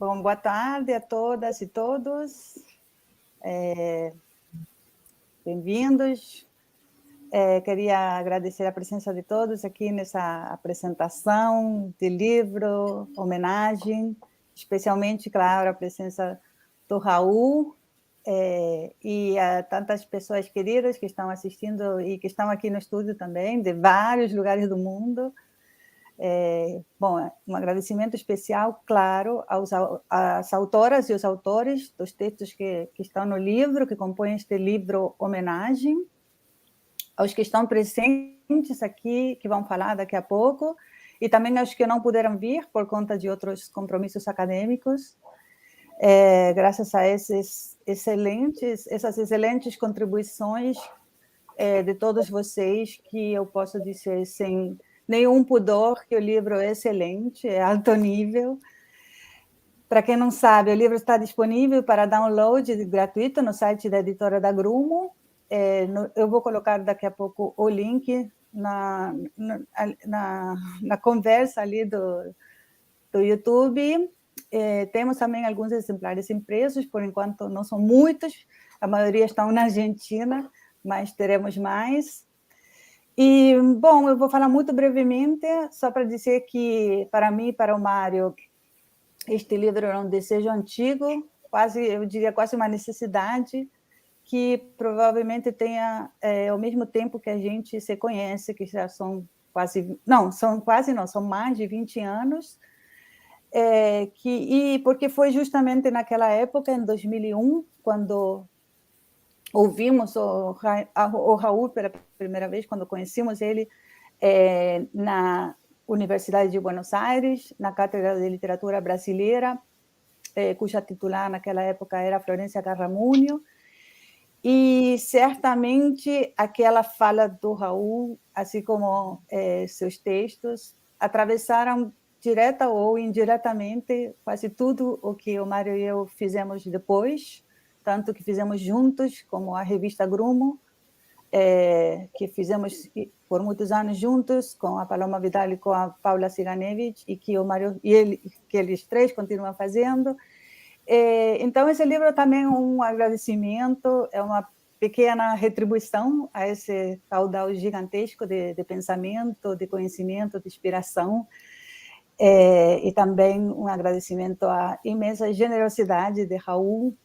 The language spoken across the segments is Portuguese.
Bom, boa tarde a todas e todos. Bem-vindos. Queria agradecer a presença de todos aqui nessa apresentação de livro, homenagem, especialmente, claro, a presença do Raul e a tantas pessoas queridas que estão assistindo e que estão aqui no estúdio também, de vários lugares do mundo. Bom, um agradecimento especial, claro, às autoras e os autores dos textos que estão no livro, que compõem este livro homenagem, aos que estão presentes aqui, que vão falar daqui a pouco, e também aos que não puderam vir por conta de outros compromissos acadêmicos. Graças a essas excelentes contribuições de todos vocês, que eu posso dizer sem nenhum pudor que o livro é excelente, é alto nível. Para quem não sabe, o livro está disponível para download gratuito no site da editora da Grumo. Eu vou colocar daqui a pouco o link na conversa ali do YouTube. Temos também alguns exemplares impressos, por enquanto não são muitos, a maioria estão na Argentina, mas teremos mais. E, bom, eu vou falar muito brevemente, só para dizer que, para mim e para o Mário, este livro é um desejo antigo, quase, eu diria, quase uma necessidade, que provavelmente tenha, ao mesmo tempo que a gente se conhece, que já são são mais de 20 anos, porque foi justamente naquela época, em 2001, quando ouvimos o Raul pela primeira vez, quando conhecemos ele na Universidade de Buenos Aires, na Cátedra de Literatura Brasileira, cuja titular naquela época era Florência Garramunho, e certamente aquela fala do Raul, assim como seus textos, atravessaram direta ou indiretamente quase tudo o que o Mário e eu fizemos depois, tanto que fizemos juntos, como a revista Grumo, que fizemos por muitos anos juntos, com a Paloma Vidal e com a Paula Siganevich, e que o Mário que eles três continuam fazendo. Então, esse livro também é um agradecimento, é uma pequena retribuição a esse caudal gigantesco de pensamento, de conhecimento, de inspiração, e também um agradecimento à imensa generosidade de Raul.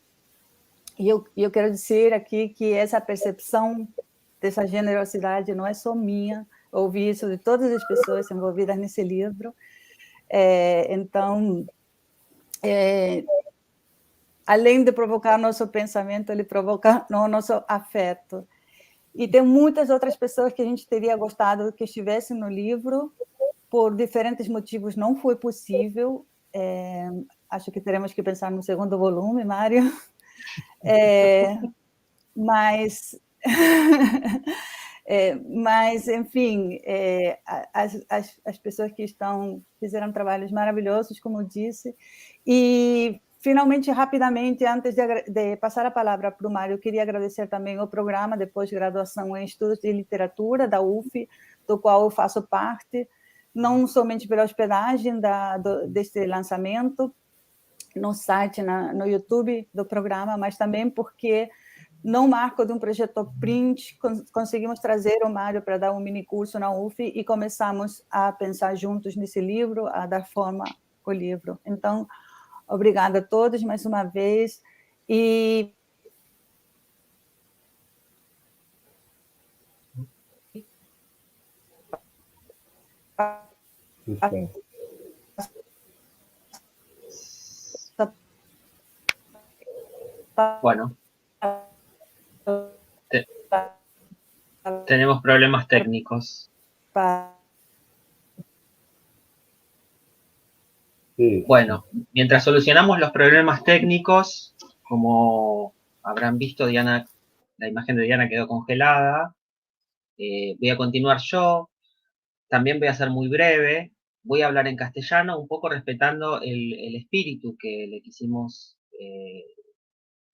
E eu quero dizer aqui que essa percepção dessa generosidade não é só minha, eu ouvi isso de todas as pessoas envolvidas nesse livro. Então, além de provocar nosso pensamento, ele provoca o nosso afeto. E tem muitas outras pessoas que a gente teria gostado que estivessem no livro, por diferentes motivos não foi possível. Acho que teremos que pensar no segundo volume, Mário. Mas, enfim, as pessoas que fizeram trabalhos maravilhosos, como eu disse. E, finalmente, rapidamente, antes de passar a palavra para o Mário, eu queria agradecer também o programa de pós-graduação em Estudos de Literatura, da UF, do qual eu faço parte, não somente pela hospedagem deste lançamento no site, no YouTube do programa, mas também porque, no marco de um projeto print, conseguimos trazer o Mário para dar um mini curso na UF e começamos a pensar juntos nesse livro, a dar forma ao livro. Então, obrigada a todos mais uma vez. E Bueno, tenemos problemas técnicos. Bueno, mientras solucionamos los problemas técnicos, como habrán visto, Diana, la imagen de Diana quedó congelada. Voy a continuar yo. También voy a ser muy breve. Voy a hablar en castellano, un poco respetando el espíritu que le quisimos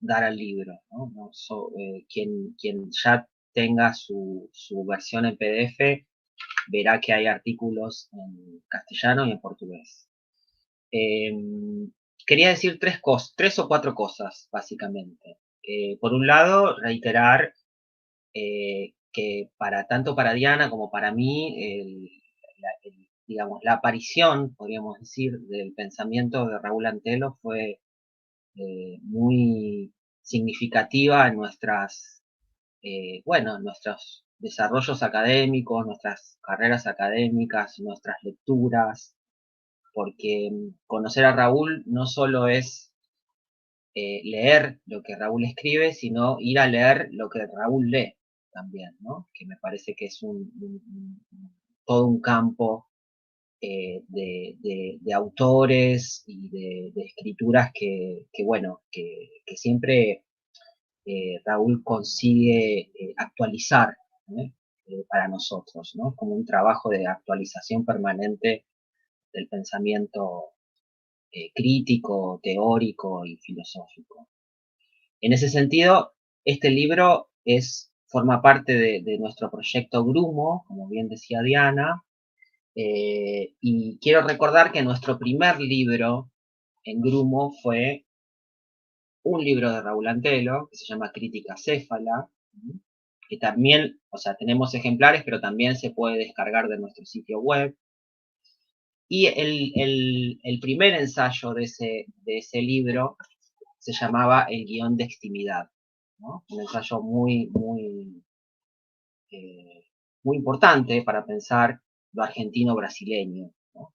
dar al libro, ¿no? Quien ya tenga su versión en PDF verá que hay artículos en castellano y en portugués. quería decir tres o cuatro cosas, básicamente. Por un lado, reiterar que tanto para Diana como para mí, digamos, la aparición, podríamos decir, del pensamiento de Raúl Antelo fue muy significativa en nuestros desarrollos académicos, nuestras carreras académicas, nuestras lecturas, porque conocer a Raúl no solo es leer lo que Raúl escribe, sino ir a leer lo que Raúl lee también, ¿no? Que me parece que es todo un campo de autores y de escrituras que siempre Raúl consigue actualizar, ¿no? Para nosotros, ¿no? Como un trabajo de actualización permanente del pensamiento crítico, teórico y filosófico. En ese sentido, este libro forma parte de nuestro proyecto Grumo, como bien decía Diana, y quiero recordar que nuestro primer libro en Grumo fue un libro de Raúl Antelo, que se llama Crítica Céfala, que también, o sea, tenemos ejemplares, pero también se puede descargar de nuestro sitio web. Y el primer ensayo de ese libro se llamaba El guión de extimidad, ¿no? Un ensayo muy importante para pensar lo argentino-brasileño, ¿no?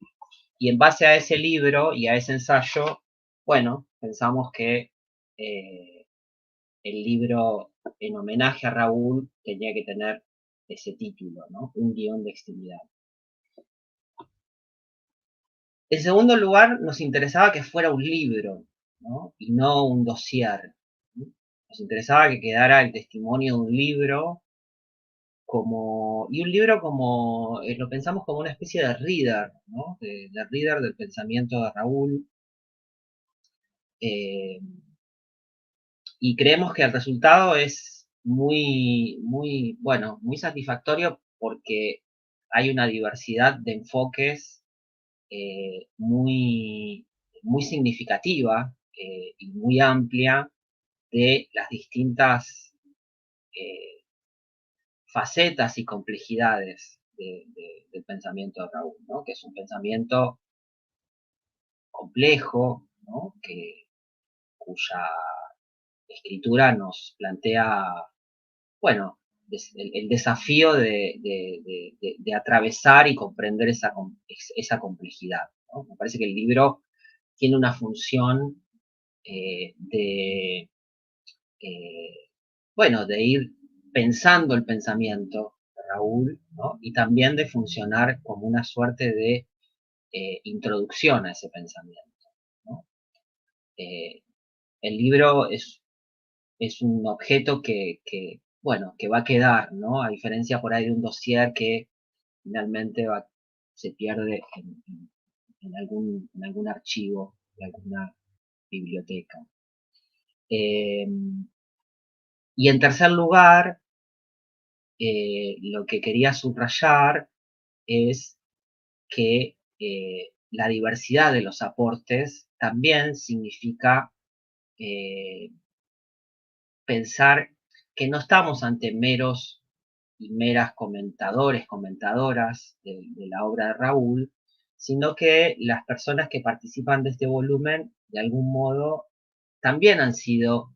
Y en base a ese libro y a ese ensayo, bueno, pensamos que el libro en homenaje a Raúl tenía que tener ese título, ¿no? Un guión de extimidad. En segundo lugar, nos interesaba que fuera un libro, ¿no? Y no un dossier, ¿no? Nos interesaba que quedara el testimonio de un libro y un libro como, lo pensamos como una especie de reader, ¿no? De reader del pensamiento de Raúl. Eh, y creemos que el resultado es muy satisfactorio porque hay una diversidad de enfoques muy significativa y muy amplia de las distintas eh, facetas y complejidades del pensamiento de Raúl, ¿no? Que es un pensamiento complejo, ¿no? Cuya escritura nos plantea, bueno, el desafío de atravesar y comprender esa complejidad, ¿no? Me parece que el libro tiene una función de, de ir pensando el pensamiento de Raúl, ¿no? Y también de funcionar como una suerte de introducción a ese pensamiento, ¿no? Eh, el libro es un objeto que va a quedar, ¿no? A diferencia por ahí de un dossier que finalmente se pierde en algún archivo de alguna biblioteca. Y en tercer lugar, lo que quería subrayar es que la diversidad de los aportes también significa pensar que no estamos ante meros y meras comentadores, comentadoras de la obra de Raúl, sino que las personas que participan de este volumen, de algún modo, también han sido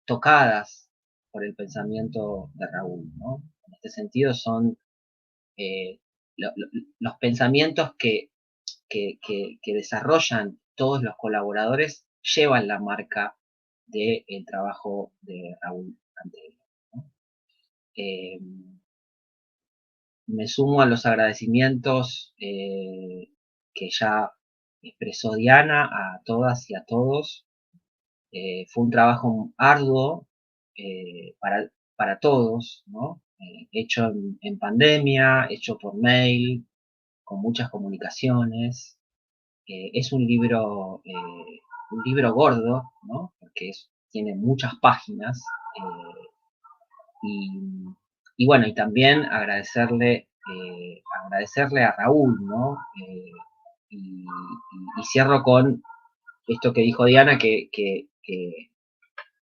tocadas por el pensamiento de Raúl, ¿no? En este sentido son eh, los pensamientos que desarrollan todos los colaboradores llevan la marca del trabajo de Raúl Antelo, ¿no? Me sumo a los agradecimientos que ya expresó Diana a todas y a todos. Fue un trabajo arduo para todos, ¿no? Hecho en pandemia, hecho por mail, con muchas comunicaciones. Es un libro gordo, ¿no? Porque tiene muchas páginas. Y, bueno, y también agradecerle a Raúl, ¿no? Y cierro con esto que dijo Diana, que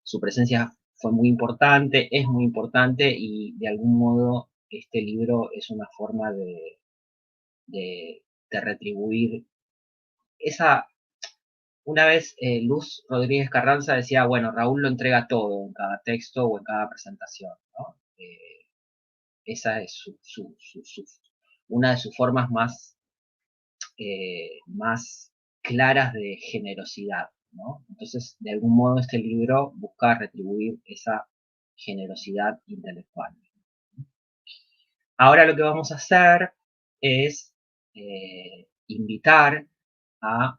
su presencia fue muy importante, es muy importante, y de algún modo este libro es una forma de retribuir esa. Una vez Luz Rodríguez Carranza decía, bueno, Raúl lo entrega todo en cada texto o en cada presentación, ¿no? Esa es una de sus formas más claras de generosidad, ¿no? Entonces, de algún modo este libro busca retribuir esa generosidad intelectual. Ahora lo que vamos a hacer es invitar a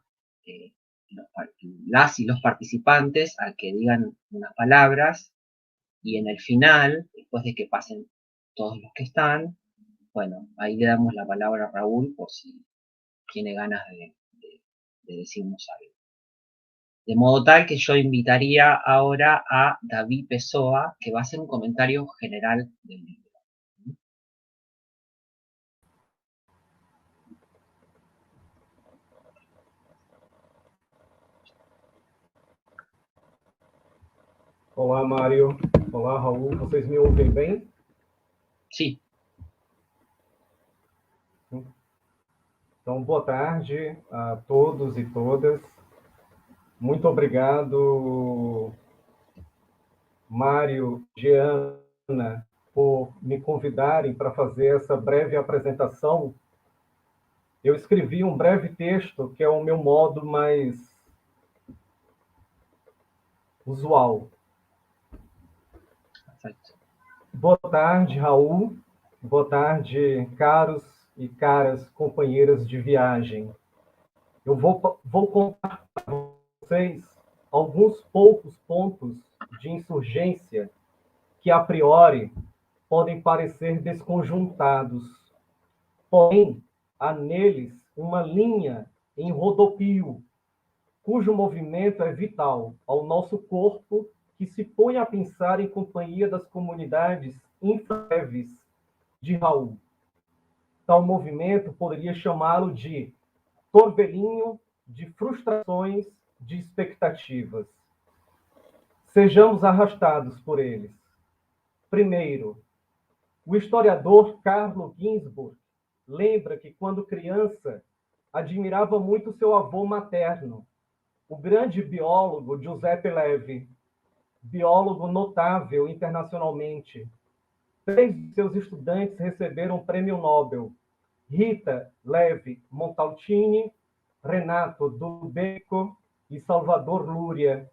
las y los participantes a que digan unas palabras, y en el final, después de que pasen todos los que están, bueno, ahí le damos la palabra a Raúl por si tiene ganas de decirnos algo. De modo tal que yo invitaría ahora a David Pessoa, que va a hacer un comentario general del libro. Olá, Mário. Olá, Raul. Vocês me ouvem bem? Sim. Então, boa tarde a todos e todas. Muito obrigado, Mário, Giana, por me convidarem para fazer essa breve apresentação. Eu escrevi um breve texto, que é o meu modo mais usual. Boa tarde, Raul. Boa tarde, caros e caras companheiras de viagem. Eu vou contar para vocês alguns poucos pontos de insurgência que, a priori, podem parecer desconjuntados. Porém, há neles uma linha em rodopio, cujo movimento é vital ao nosso corpo, que se põe a pensar em companhia das comunidades infraléveis de Raul. Tal movimento poderia chamá-lo de torvelinho de frustrações, de expectativas. Sejamos arrastados por eles. Primeiro, o historiador Carlo Ginzburg lembra que, quando criança, admirava muito seu avô materno, o grande biólogo Giuseppe Levi, biólogo notável internacionalmente. 3 de seus estudantes receberam o prêmio Nobel: Rita Levi Montalcini, Renato Dubecco e Salvador Luria.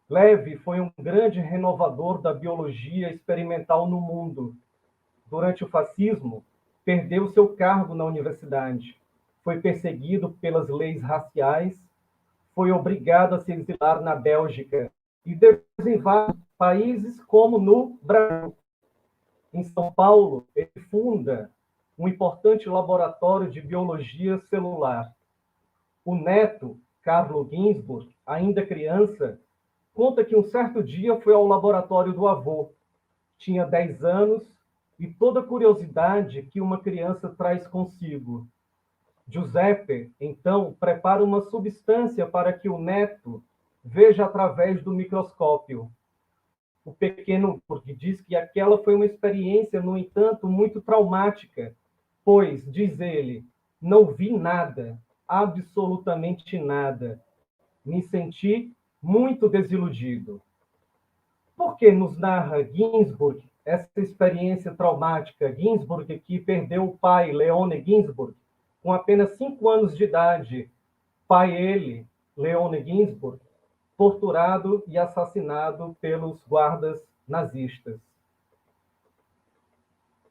Levi foi um grande renovador da biologia experimental no mundo. Durante o fascismo, perdeu seu cargo na universidade. Foi perseguido pelas leis raciais, foi obrigado a se exilar na Bélgica e depois em vários países, como no Brasil. Em São Paulo, ele funda um importante laboratório de biologia celular. O neto, Carlo Ginzburg, ainda criança, conta que um certo dia foi ao laboratório do avô. Tinha 10 anos e toda a curiosidade que uma criança traz consigo. Giuseppe, então, prepara uma substância para que o neto veja através do microscópio. O pequeno Burg diz que aquela foi uma experiência, no entanto, muito traumática, pois, diz ele, não vi nada, absolutamente nada. Me senti muito desiludido. Por que nos narra Ginzburg essa experiência traumática? Ginzburg, que perdeu o pai, Leone Ginzburg, com apenas 5 anos de idade. Pai ele, Leone Ginzburg, torturado e assassinado pelos guardas nazistas.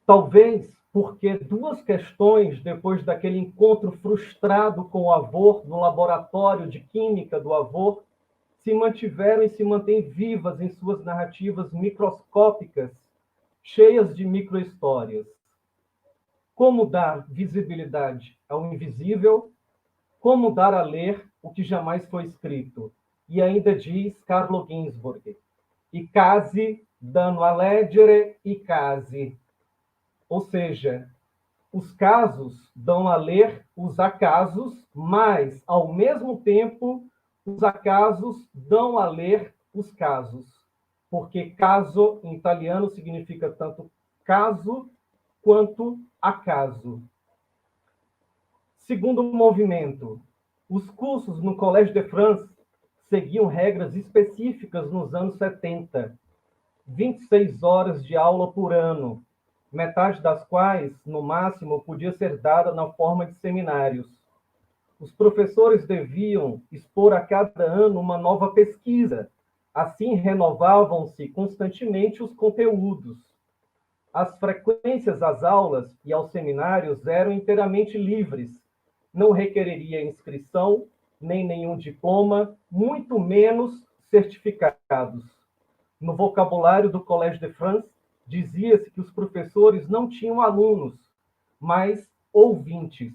Talvez porque 2 questões, depois daquele encontro frustrado com o avô no laboratório de química do avô, se mantiveram e se mantêm vivas em suas narrativas microscópicas, cheias de microhistórias. Como dar visibilidade ao invisível? Como dar a ler o que jamais foi escrito? E ainda diz Carlo Ginzburg, i casi danno a leggere i casi. Ou seja, os casos dão a ler os acasos, mas, ao mesmo tempo, Os acasos dão a ler os casos, porque caso em italiano significa tanto caso quanto acaso. Segundo movimento, os cursos no Collège de France seguiam regras específicas nos anos 70, 26 horas de aula por ano, metade das quais, no máximo, podia ser dada na forma de seminários. Os professores deviam expor a cada ano uma nova pesquisa, assim renovavam-se constantemente os conteúdos. As frequências às aulas e aos seminários eram inteiramente livres, não requereria inscrição, nem nenhum diploma, muito menos certificados. No vocabulário do Collège de France, dizia-se que os professores não tinham alunos, mas ouvintes.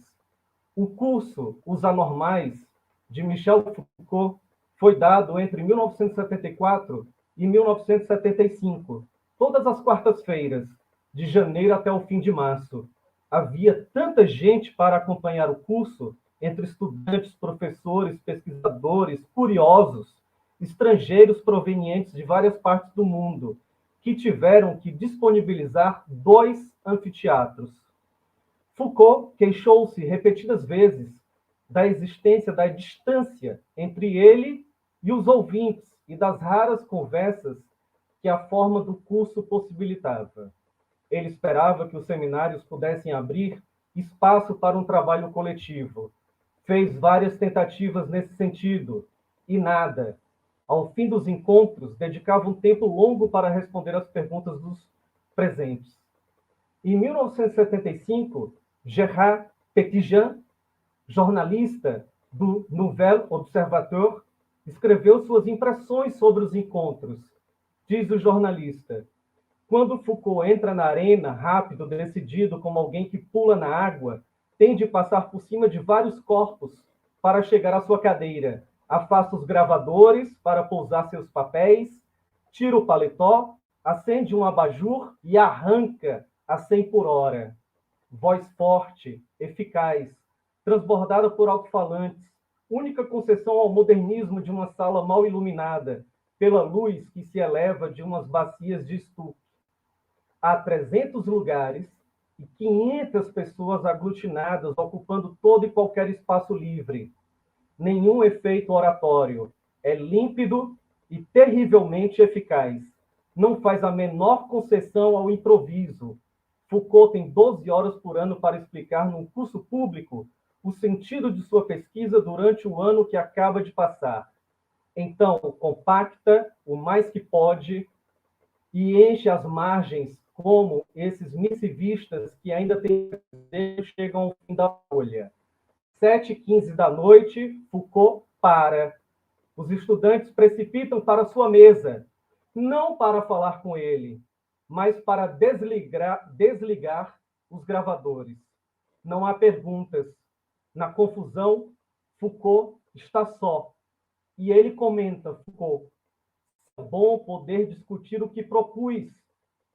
O curso Os Anormais, de Michel Foucault, foi dado entre 1974 e 1975, todas as quartas-feiras, de janeiro até o fim de março. Havia tanta gente para acompanhar o curso, entre estudantes, professores, pesquisadores, curiosos, estrangeiros provenientes de várias partes do mundo, que tiveram que disponibilizar 2 anfiteatros. Foucault queixou-se repetidas vezes da existência da distância entre ele e os ouvintes e das raras conversas que a forma do curso possibilitava. Ele esperava que os seminários pudessem abrir espaço para um trabalho coletivo. Fez várias tentativas nesse sentido, e nada. Ao fim dos encontros, dedicava um tempo longo para responder às perguntas dos presentes. Em 1975, Gérard Petitjean, jornalista do Nouvel Observateur, escreveu suas impressões sobre os encontros. Diz o jornalista: quando Foucault entra na arena, rápido, decidido, como alguém que pula na água, tem de passar por cima de vários corpos para chegar à sua cadeira. Afasta os gravadores para pousar seus papéis, tira o paletó, acende um abajur e arranca a 100 por hora. Voz forte, eficaz, transbordada por alto-falantes, única concessão ao modernismo de uma sala mal iluminada, pela luz que se eleva de umas bacias de estuque. Há 300 lugares e 500 pessoas aglutinadas, ocupando todo e qualquer espaço livre. Nenhum efeito oratório. É límpido e terrivelmente eficaz. Não faz a menor concessão ao improviso. Foucault tem 12 horas por ano para explicar num curso público o sentido de sua pesquisa durante o ano que acaba de passar. Então, compacta o mais que pode e enche as margens como esses missivistas que ainda chegam ao fim da folha. 7h15 da noite, Foucault para. Os estudantes precipitam para sua mesa, não para falar com ele, mas para desligar os gravadores. Não há perguntas. Na confusão, Foucault está só. E ele comenta, Foucault: é bom poder discutir o que propus.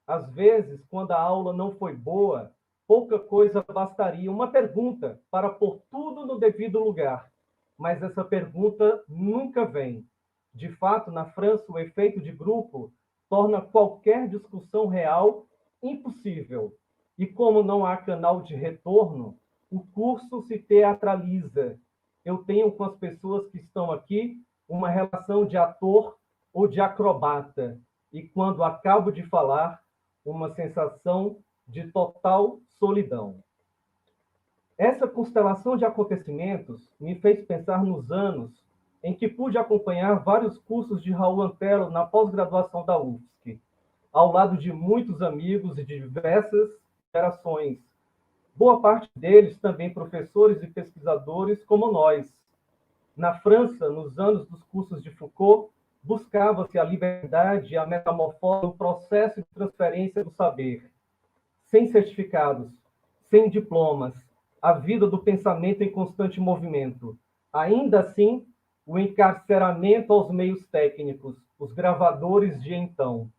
Às vezes, quando a aula não foi boa, pouca coisa bastaria, uma pergunta para pôr tudo no devido lugar. Mas essa pergunta nunca vem. De fato, na França, o efeito de grupo torna qualquer discussão real impossível. E como não há canal de retorno, o curso se teatraliza. Eu tenho com as pessoas que estão aqui uma relação de ator ou de acrobata. E quando acabo de falar, uma sensação de total solidão. Essa constelação de acontecimentos me fez pensar nos anos em que pude acompanhar vários cursos de Raul Antelo na pós-graduação da UFSC, ao lado de muitos amigos e de diversas gerações. Boa parte deles também professores e pesquisadores como nós. Na França, nos anos dos cursos de Foucault, buscava-se a liberdade e a metamorfose no processo de transferência do saber. Sem certificados, sem diplomas, a vida do pensamento em constante movimento. Ainda assim, o encarceramento aos meios técnicos, os gravadores de então.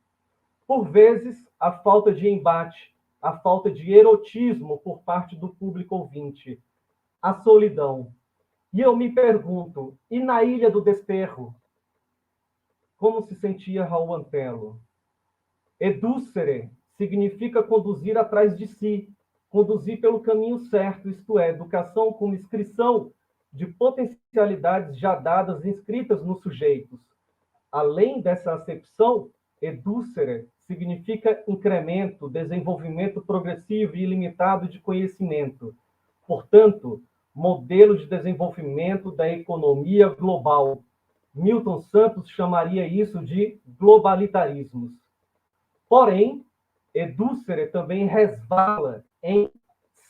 Por vezes, a falta de embate, a falta de erotismo por parte do público ouvinte. A solidão. E eu me pergunto, e na Ilha do Desterro? Como se sentia Raul Antelo? Educere significa conduzir atrás de si, conduzir pelo caminho certo, isto é, educação como inscrição de potencialidades já dadas, inscritas nos sujeitos. Além dessa acepção, educere significa incremento, desenvolvimento progressivo e ilimitado de conhecimento. Portanto, modelo de desenvolvimento da economia global. Milton Santos chamaria isso de globalitarismos. Porém, educere também resvala em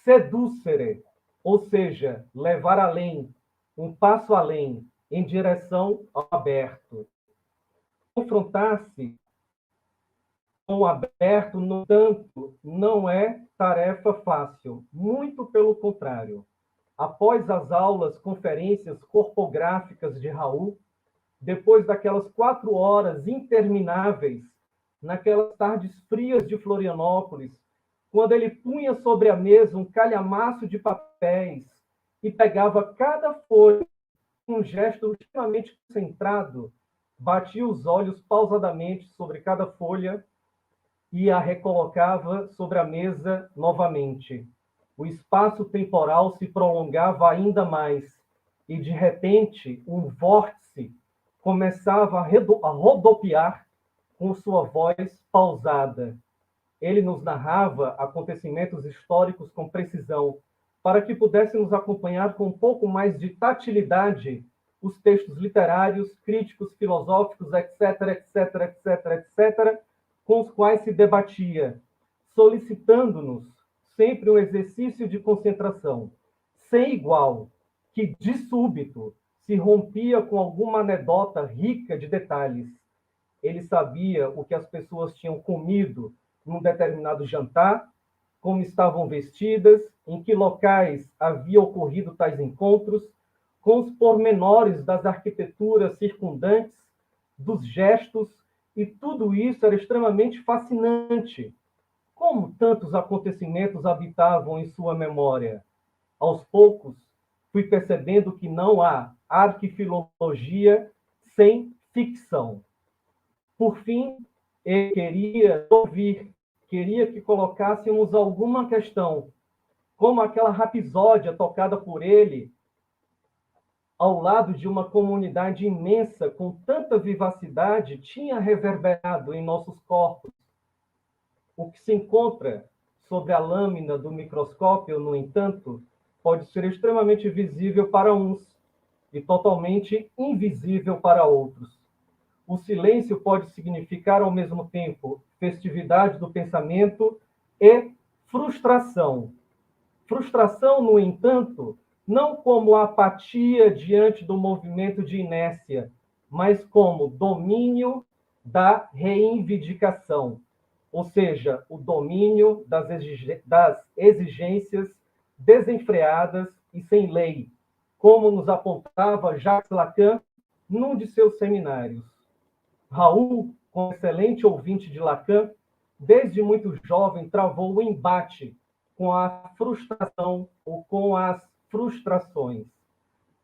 seducere, ou seja, levar além, um passo além, em direção ao aberto. Confrontar-se com o aberto, no entanto, não é tarefa fácil, muito pelo contrário. Após as aulas, conferências corpográficas de Raul, depois daquelas 4 horas intermináveis, naquelas tardes frias de Florianópolis, quando ele punha sobre a mesa um calhamaço de papéis e pegava cada folha com um gesto extremamente concentrado, batia os olhos pausadamente sobre cada folha e a recolocava sobre a mesa novamente. O espaço temporal se prolongava ainda mais e, de repente, um vórtice começava a rodopiar com sua voz pausada. Ele nos narrava acontecimentos históricos com precisão, para que pudéssemos acompanhar com um pouco mais de tatilidade os textos literários, críticos, filosóficos, etc., etc., etc., etc., com os quais se debatia, solicitando-nos sempre um exercício de concentração, sem igual, que, de súbito, se rompia com alguma anedota rica de detalhes. Ele sabia o que as pessoas tinham comido num determinado jantar, como estavam vestidas, em que locais havia ocorrido tais encontros, com os pormenores das arquiteturas circundantes, dos gestos, e tudo isso era extremamente fascinante. Como tantos acontecimentos habitavam em sua memória? Aos poucos, fui percebendo que não há arquifilologia sem ficção. Por fim, ele queria ouvir, queria que colocássemos alguma questão, como aquela rapsódia tocada por ele, ao lado de uma comunidade imensa, com tanta vivacidade, tinha reverberado em nossos corpos. O que se encontra sobre a lâmina do microscópio, no entanto, pode ser extremamente visível para uns e totalmente invisível para outros. O silêncio pode significar, ao mesmo tempo, festividade do pensamento e frustração. Frustração, no entanto, não como apatia diante do movimento de inércia, mas como domínio da reivindicação, ou seja, o domínio das exigências desenfreadas e sem lei, como nos apontava Jacques Lacan num de seus seminários. Raul, como excelente ouvinte de Lacan, desde muito jovem travou o embate com a frustração ou com as frustrações.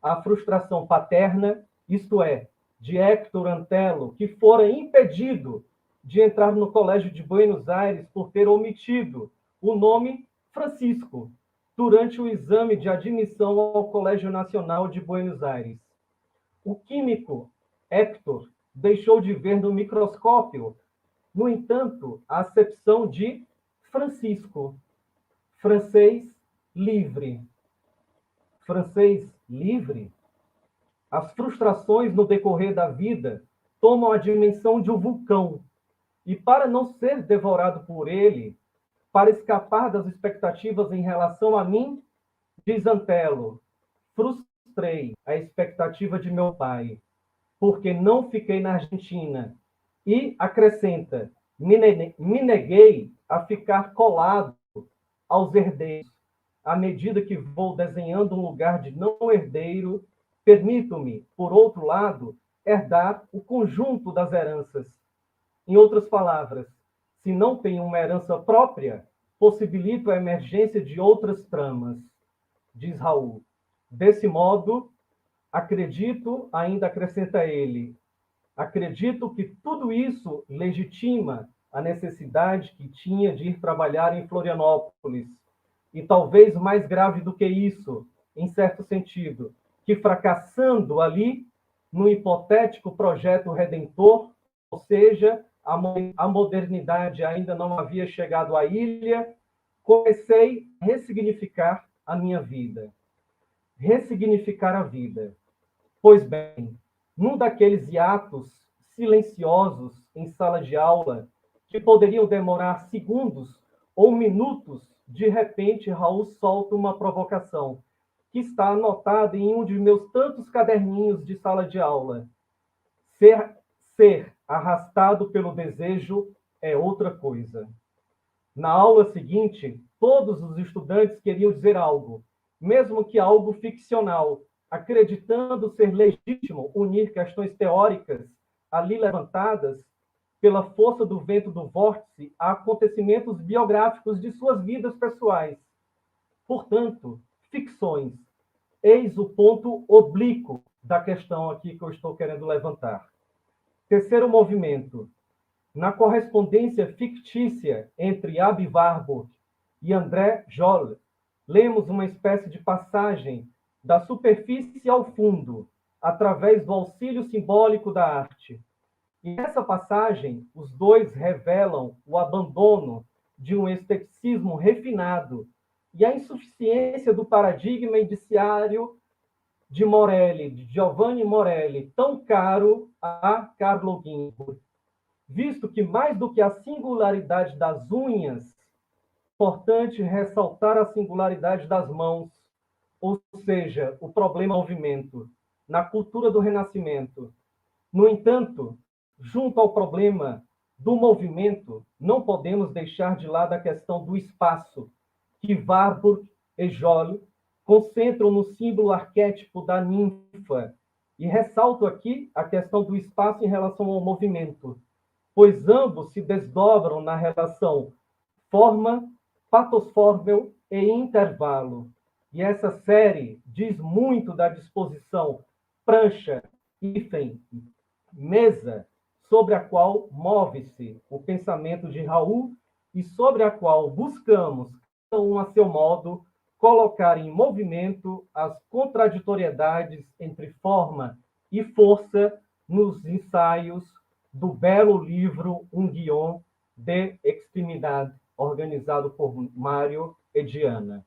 A frustração paterna, isto é, de Héctor Antelo, que fora impedido de entrar no Colégio de Buenos Aires por ter omitido o nome Francisco durante o exame de admissão ao Colégio Nacional de Buenos Aires. O químico Héctor deixou de ver no microscópio, no entanto, a acepção de Francisco, francês livre. Francês livre? As frustrações no decorrer da vida tomam a dimensão de um vulcão, e para não ser devorado por ele, para escapar das expectativas em relação a mim, diz Antelo, frustrei a expectativa de meu pai, porque não fiquei na Argentina. E acrescenta, me neguei a ficar colado aos herdeiros. À medida que vou desenhando um lugar de não herdeiro, permito-me, por outro lado, herdar o conjunto das heranças. Em outras palavras, se não tenho uma herança própria, possibilito a emergência de outras tramas, diz Raul. Desse modo, Acredito, ainda acrescenta ele, acredito que tudo isso legitima a necessidade que tinha de ir trabalhar em Florianópolis. E talvez mais grave do que isso, em certo sentido, que fracassando ali, no hipotético projeto redentor, ou seja, a modernidade ainda não havia chegado à ilha, comecei a ressignificar a minha vida. Ressignificar a vida. Pois bem, num daqueles hiatos silenciosos em sala de aula, que poderiam demorar segundos ou minutos, de repente Raul solta uma provocação, que está anotada em um de meus tantos caderninhos de sala de aula. Ser arrastado pelo desejo é outra coisa. Na aula seguinte, todos os estudantes queriam dizer algo, mesmo que algo ficcional, acreditando ser legítimo unir questões teóricas ali levantadas pela força do vento do vórtice a acontecimentos biográficos de suas vidas pessoais. Portanto, ficções. Eis o ponto oblíquo da questão aqui que eu estou querendo levantar. Terceiro movimento. Na correspondência fictícia entre Aby Warburg e André Jolle, lemos uma espécie de passagem da superfície ao fundo, através do auxílio simbólico da arte. E nessa passagem, os dois revelam o abandono de um esteticismo refinado e a insuficiência do paradigma indiciário de Morelli, de Giovanni Morelli, tão caro a Carlo Ginzburg. Visto que, mais do que a singularidade das unhas, é importante ressaltar a singularidade das mãos, ou seja, o problema movimento, na cultura do Renascimento. No entanto, junto ao problema do movimento, não podemos deixar de lado a questão do espaço, que Warburg e Jolle concentram no símbolo arquétipo da ninfa. E ressalto aqui a questão do espaço em relação ao movimento, pois ambos se desdobram na relação forma, patosfórmel e intervalo. E essa série diz muito da disposição prancha, hífen, mesa, sobre a qual move-se o pensamento de Raul e sobre a qual buscamos, cada um a seu modo, colocar em movimento as contraditoriedades entre forma e força nos ensaios do belo livro Um Guion de Extremidade, organizado por Mário e Diana.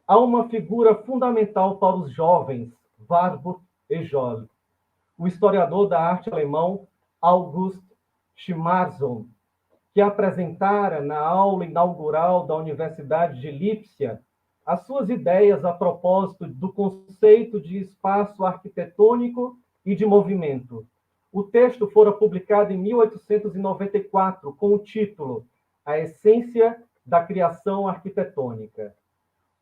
Há uma figura fundamental para os jovens, Warburg e Jolle. O historiador da arte alemão August Schmarson, que apresentara na aula inaugural da Universidade de Lipsia as suas ideias a propósito do conceito de espaço arquitetônico e de movimento. O texto fora publicado em 1894 com o título A Essência da Criação Arquitetônica.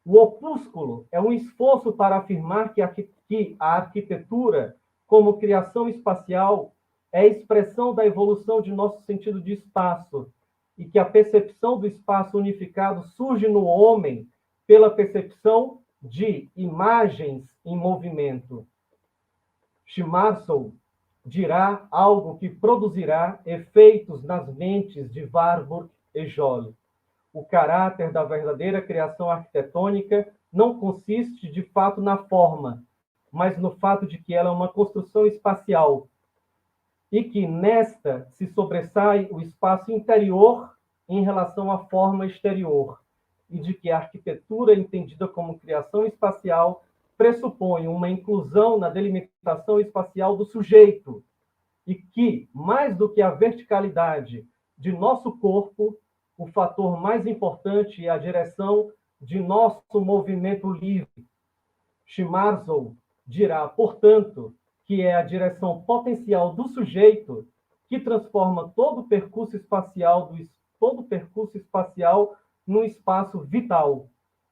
O opúsculo é um esforço para afirmar que a arquitetura, como criação espacial, é expressão da evolução de nosso sentido de espaço e que a percepção do espaço unificado surge no homem pela percepção de imagens em movimento. Schmarson dirá algo que produzirá efeitos nas mentes de Warburg e Jolle. O caráter da verdadeira criação arquitetônica não consiste, de fato, na forma, mas no fato de que ela é uma construção espacial e que nesta se sobressai o espaço interior em relação à forma exterior, e de que a arquitetura, entendida como criação espacial, pressupõe uma inclusão na delimitação espacial do sujeito, e que, mais do que a verticalidade de nosso corpo, o fator mais importante é a direção de nosso movimento livre. Schmarson dirá, portanto, que é a direção potencial do sujeito que transforma todo o percurso espacial num espaço vital,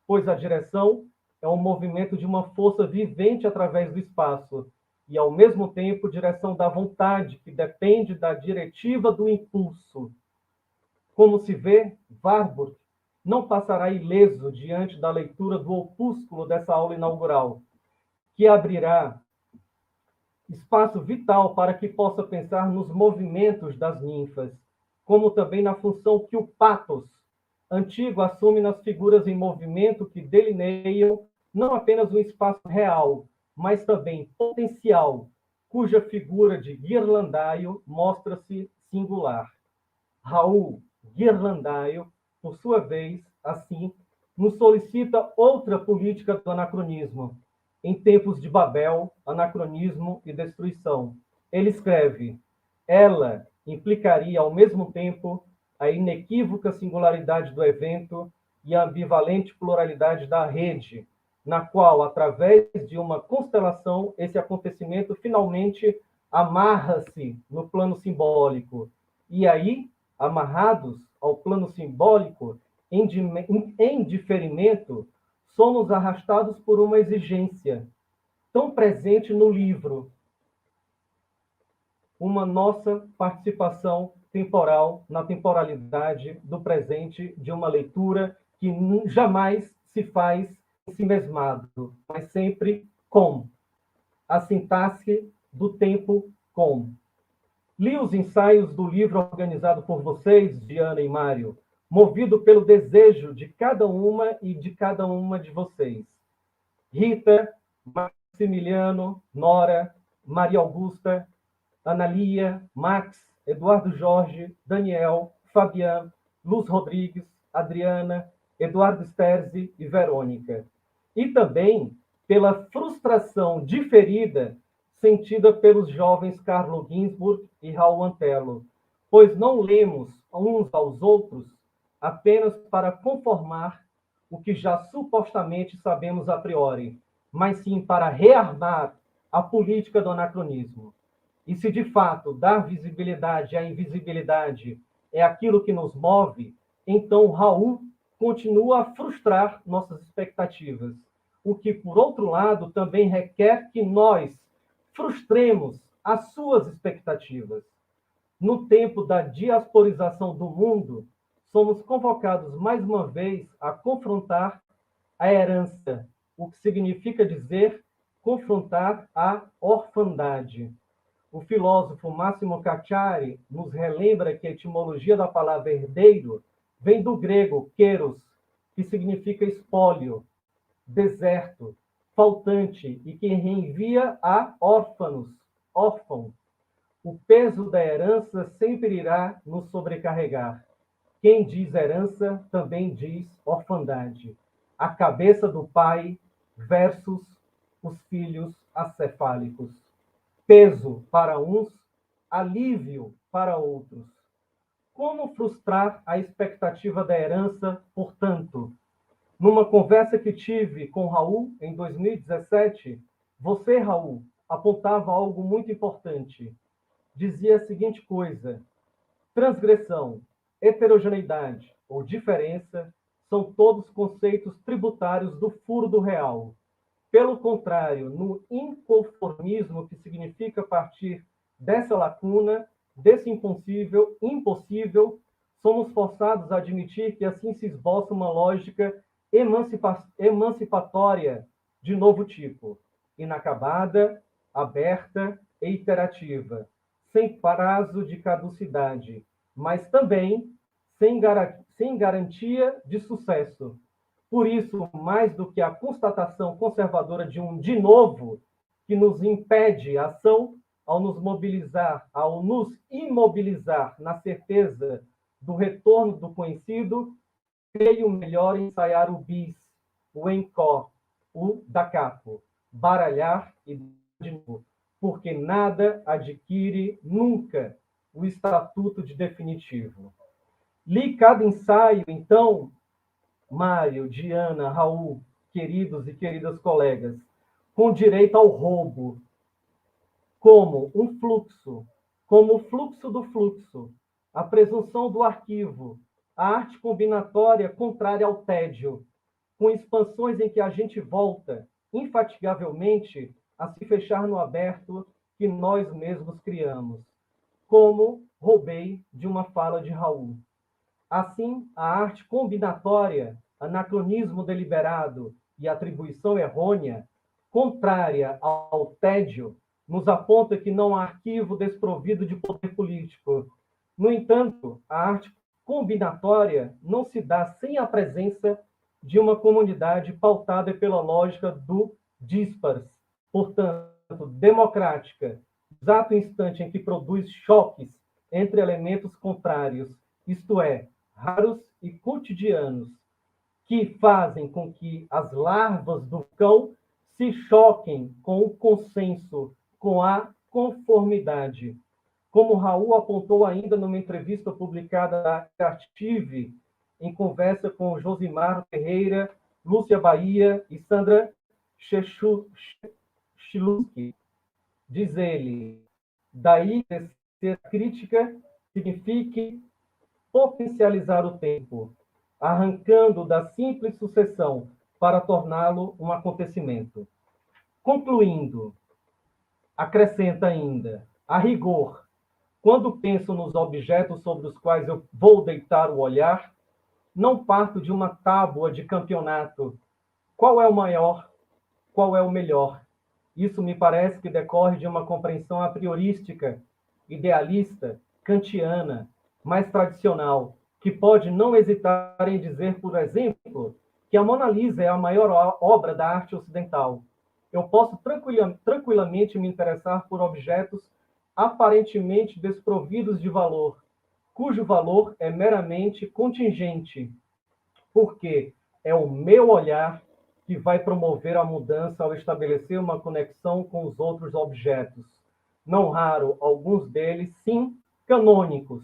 pois a direção é o movimento de uma força vivente através do espaço e, ao mesmo tempo, direção da vontade, que depende da diretiva do impulso. Como se vê, Warburg não passará ileso diante da leitura do opúsculo dessa aula inaugural, que abrirá espaço vital para que possa pensar nos movimentos das ninfas, como também na função que o pathos antigo assume nas figuras em movimento que delineiam não apenas um espaço real, mas também potencial, cuja figura de Ghirlandaio mostra-se singular. Raul Ghirlandaio, por sua vez, assim, nos solicita outra política do anacronismo. Em tempos de Babel, anacronismo e destruição. Ele escreve: ela implicaria ao mesmo tempo a inequívoca singularidade do evento e a ambivalente pluralidade da rede, na qual, através de uma constelação, esse acontecimento finalmente amarra-se no plano simbólico. E aí, amarrados ao plano simbólico, em diferimento, somos arrastados por uma exigência tão presente no livro, uma nossa participação temporal na temporalidade do presente de uma leitura que jamais se faz em si mesmado, mas sempre com a sintaxe do tempo com. Li os ensaios do livro organizado por vocês, Diana e Mário, movido pelo desejo de cada uma e de cada uma de vocês. Rita, Maximiliano, Nora, Maria Augusta, Analia, Max, Eduardo Jorge, Daniel, Fabiano, Luz Rodrigues, Adriana, Eduardo Sterzi e Verônica. E também pela frustração diferida sentida pelos jovens Carlo Ginzburg e Raul Antelo, pois não lemos uns aos outros apenas para conformar o que já supostamente sabemos a priori, mas sim para rearmar a política do anacronismo. E se de fato dar visibilidade à invisibilidade é aquilo que nos move, então Raul continua a frustrar nossas expectativas, o que, por outro lado, também requer que nós frustremos as suas expectativas. No tempo da diasporização do mundo, somos convocados mais uma vez a confrontar a herança, o que significa dizer confrontar a orfandade. O filósofo Máximo Cacciari nos relembra que a etimologia da palavra herdeiro vem do grego keros, que significa espólio, deserto, faltante, e que reenvia a órfãos, órfão. O peso da herança sempre irá nos sobrecarregar. Quem diz herança também diz orfandade. A cabeça do pai versus os filhos acefálicos. Peso para uns, alívio para outros. Como frustrar a expectativa da herança, portanto? Numa conversa que tive com Raul em 2017, você, Raul, apontava algo muito importante. Dizia a seguinte coisa: transgressão, heterogeneidade ou diferença são todos conceitos tributários do furo do real. Pelo contrário, no inconformismo, que significa partir dessa lacuna, desse impossível, somos forçados a admitir que assim se esboça uma lógica emancipatória de novo tipo, inacabada, aberta e iterativa, sem prazo de caducidade, mas também sem garantia de sucesso. Por isso, mais do que a constatação conservadora de um de novo que nos impede a ação, ao nos imobilizar na certeza do retorno do conhecido, creio melhor ensaiar o bis, o encore, o da capo, baralhar e de novo, porque nada adquire nunca o estatuto de definitivo. Li cada ensaio, então, Mário, Diana, Raul, queridos e queridas colegas, com direito ao roubo, como um fluxo, como o fluxo do fluxo, a presunção do arquivo, a arte combinatória contrária ao tédio, com expansões em que a gente volta, infatigavelmente, a se fechar no aberto que nós mesmos criamos, como roubei de uma fala de Raul. Assim, a arte combinatória, anacronismo deliberado e atribuição errônea, contrária ao tédio, nos aponta que não há arquivo desprovido de poder político. No entanto, a arte combinatória não se dá sem a presença de uma comunidade pautada pela lógica do dispars, portanto, democrática, exato instante em que produz choques entre elementos contrários, isto é, raros e cotidianos, que fazem com que as larvas do cão se choquem com o consenso, com a conformidade. Como Raul apontou ainda numa entrevista publicada na Artive, em conversa com Josimar Ferreira, Lúcia Bahia e Sandra Chiluski, diz ele, daí ser crítica signifique potencializar o tempo, arrancando da simples sucessão para torná-lo um acontecimento. Concluindo, acrescenta ainda, a rigor, quando penso nos objetos sobre os quais eu vou deitar o olhar, não parto de uma tábua de campeonato. Qual é o maior? Qual é o melhor? Isso me parece que decorre de uma compreensão a priorística, idealista, kantiana, mais tradicional, que pode não hesitar em dizer, por exemplo, que a Mona Lisa é a maior obra da arte ocidental. Eu posso tranquilamente me interessar por objetos aparentemente desprovidos de valor, cujo valor é meramente contingente, porque é o meu olhar que vai promover a mudança ao estabelecer uma conexão com os outros objetos. Não raro, alguns deles, sim, canônicos.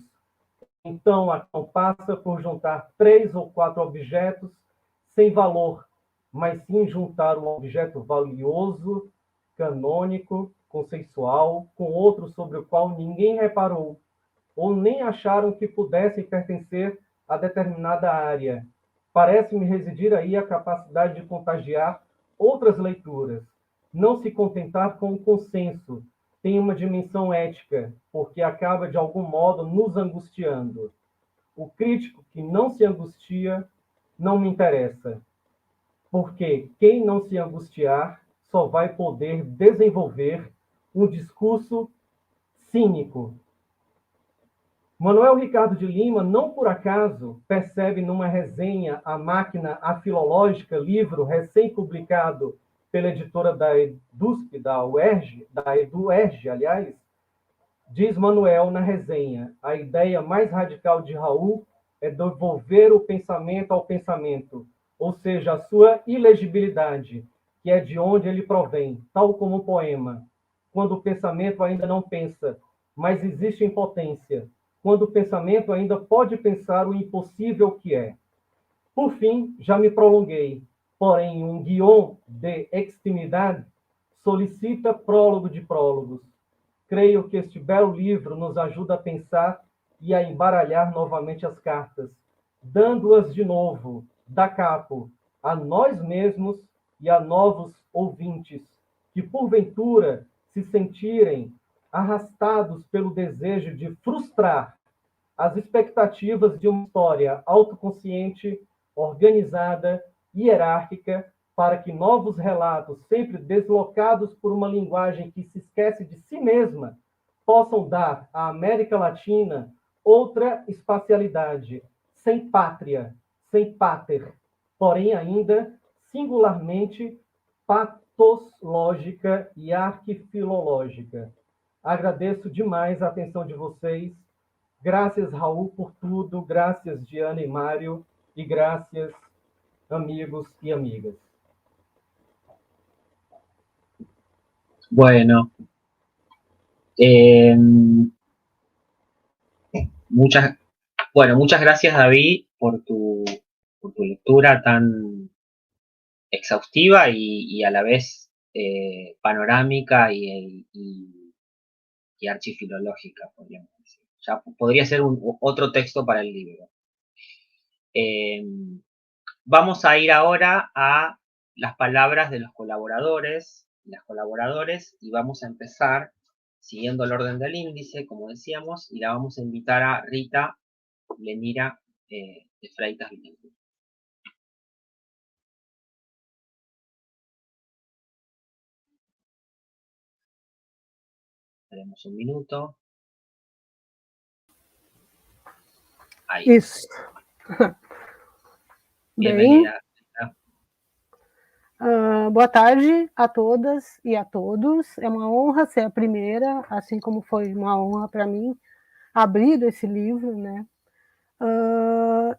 Então, a ação passa por juntar 3 ou 4 objetos sem valor, mas sim juntar um objeto valioso, canônico, conceitual, com outro sobre o qual ninguém reparou, ou nem acharam que pudessem pertencer a determinada área. Parece-me residir aí a capacidade de contagiar outras leituras. Não se contentar com o consenso tem uma dimensão ética, porque acaba de algum modo nos angustiando. O crítico que não se angustia não me interessa, porque quem não se angustiar só vai poder desenvolver um discurso cínico. Manuel Ricardo de Lima, não por acaso, percebe numa resenha A Máquina Afilológica, livro recém-publicado pela editora da EDUSP, da EduERJ, aliás, diz Manuel na resenha, a ideia mais radical de Raul é devolver o pensamento ao pensamento, ou seja, a sua ilegibilidade, que é de onde ele provém, tal como o poema. Quando o pensamento ainda não pensa, mas existe em potência, quando o pensamento ainda pode pensar o impossível que é. Por fim, já me prolonguei, porém um guion de extimidade solicita prólogo de prólogos. Creio que este belo livro nos ajuda a pensar e a embaralhar novamente as cartas, dando-as de novo, da capo, a nós mesmos e a novos ouvintes, que porventura se sentirem arrastados pelo desejo de frustrar as expectativas de uma história autoconsciente, organizada, hierárquica, para que novos relatos, sempre deslocados por uma linguagem que se esquece de si mesma, possam dar à América Latina outra espacialidade, sem pátria, sem páter, porém ainda singularmente patoslógica e arquifilológica. Agradeço demais a atenção de vocês. Graças, Raul, por tudo. Graças, Diana e Mário. E graças, amigos e amigas. Bueno, muchas gracias, David, por tu lectura tan exhaustiva y a la vez panorámica y archifilológica, podríamos decir. Ya podría ser otro texto para el libro. Vamos a ir ahora a las palabras de los colaboradores, las colaboradores, y vamos a empezar siguiendo el orden del índice, como decíamos, y la vamos a invitar a Rita Lenira de Freitas Villeneuve. Esperemos un minuto. Ahí. Isso. Bienvenida. Boa tarde a todas e a todos. É uma honra ser a primeira, assim como foi uma honra para mim abrir esse livro, né?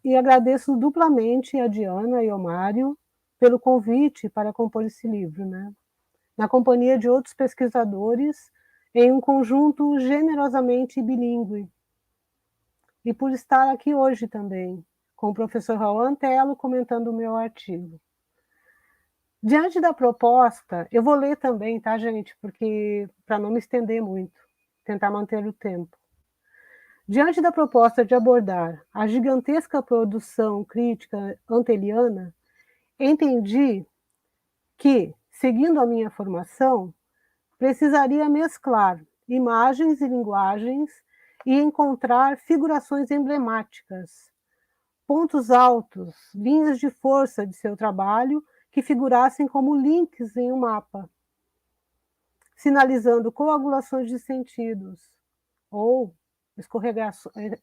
E agradeço duplamente a Diana e ao Mário pelo convite para compor esse livro, né? Na companhia de outros pesquisadores, em um conjunto generosamente bilíngue. E por estar aqui hoje também, com o professor Raul Antelo comentando o meu artigo. Diante da proposta, eu vou ler também, tá, gente? Porque para não me estender muito, tentar manter o tempo. Diante da proposta de abordar a gigantesca produção crítica anteliana, entendi que, seguindo a minha formação, precisaria mesclar imagens e linguagens e encontrar figurações emblemáticas, pontos altos, linhas de força de seu trabalho que figurassem como links em um mapa, sinalizando coagulações de sentidos, ou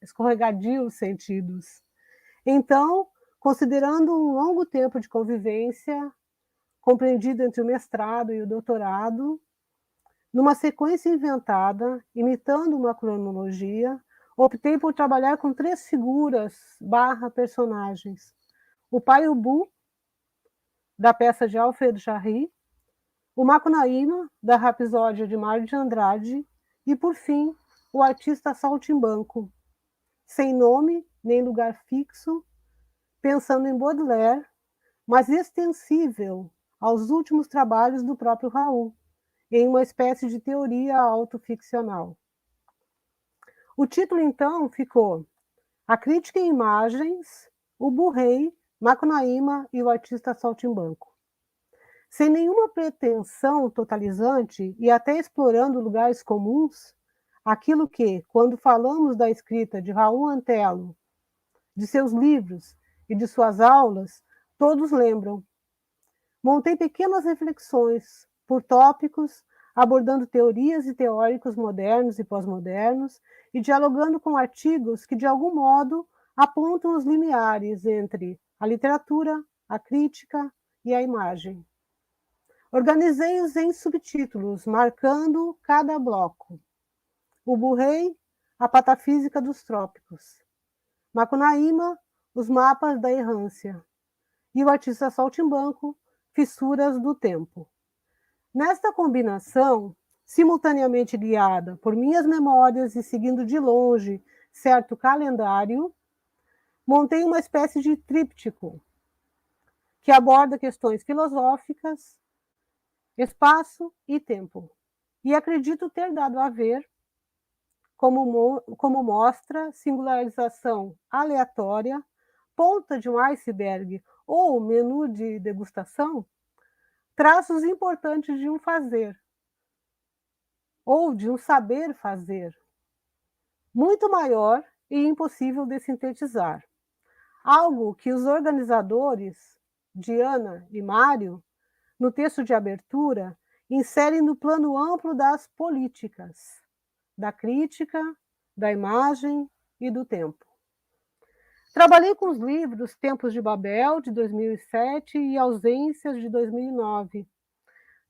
escorregadios sentidos. Então, considerando um longo tempo de convivência, compreendido entre o mestrado e o doutorado, numa sequência inventada, imitando uma cronologia, optei por trabalhar com 3 figuras / personagens. O pai Ubu, da peça de Alfred Jarry, o Macunaíma, da Rapsódia de Mário de Andrade, e, por fim, o artista Saltimbanco, sem nome nem lugar fixo, pensando em Baudelaire, mas extensível aos últimos trabalhos do próprio Raul, em uma espécie de teoria autoficcional. O título, então, ficou A Crítica em Imagens, Ubu Rei, Macunaíma e o artista Saltimbanco. Sem nenhuma pretensão totalizante e até explorando lugares comuns, aquilo que, quando falamos da escrita de Raul Antelo, de seus livros e de suas aulas, todos lembram. Montei pequenas reflexões por tópicos, abordando teorias e teóricos modernos e pós-modernos e dialogando com artigos que, de algum modo, apontam os limiares entre a literatura, a crítica e a imagem. Organizei-os em subtítulos, marcando cada bloco. Ubu Rei, a patafísica dos trópicos. Macunaíma, os mapas da errância. E o artista Saltimbanco, fissuras do tempo. Nesta combinação, simultaneamente guiada por minhas memórias e seguindo de longe certo calendário, montei uma espécie de tríptico que aborda questões filosóficas, espaço e tempo. E acredito ter dado a ver, como mostra singularização aleatória, ponta de um iceberg ou menu de degustação, traços importantes de um fazer, ou de um saber fazer, muito maior e impossível de sintetizar. Algo que os organizadores, Diana e Mário, no texto de abertura, inserem no plano amplo das políticas, da crítica, da imagem e do tempo. Trabalhei com os livros Tempos de Babel, de 2007, e Ausências, de 2009.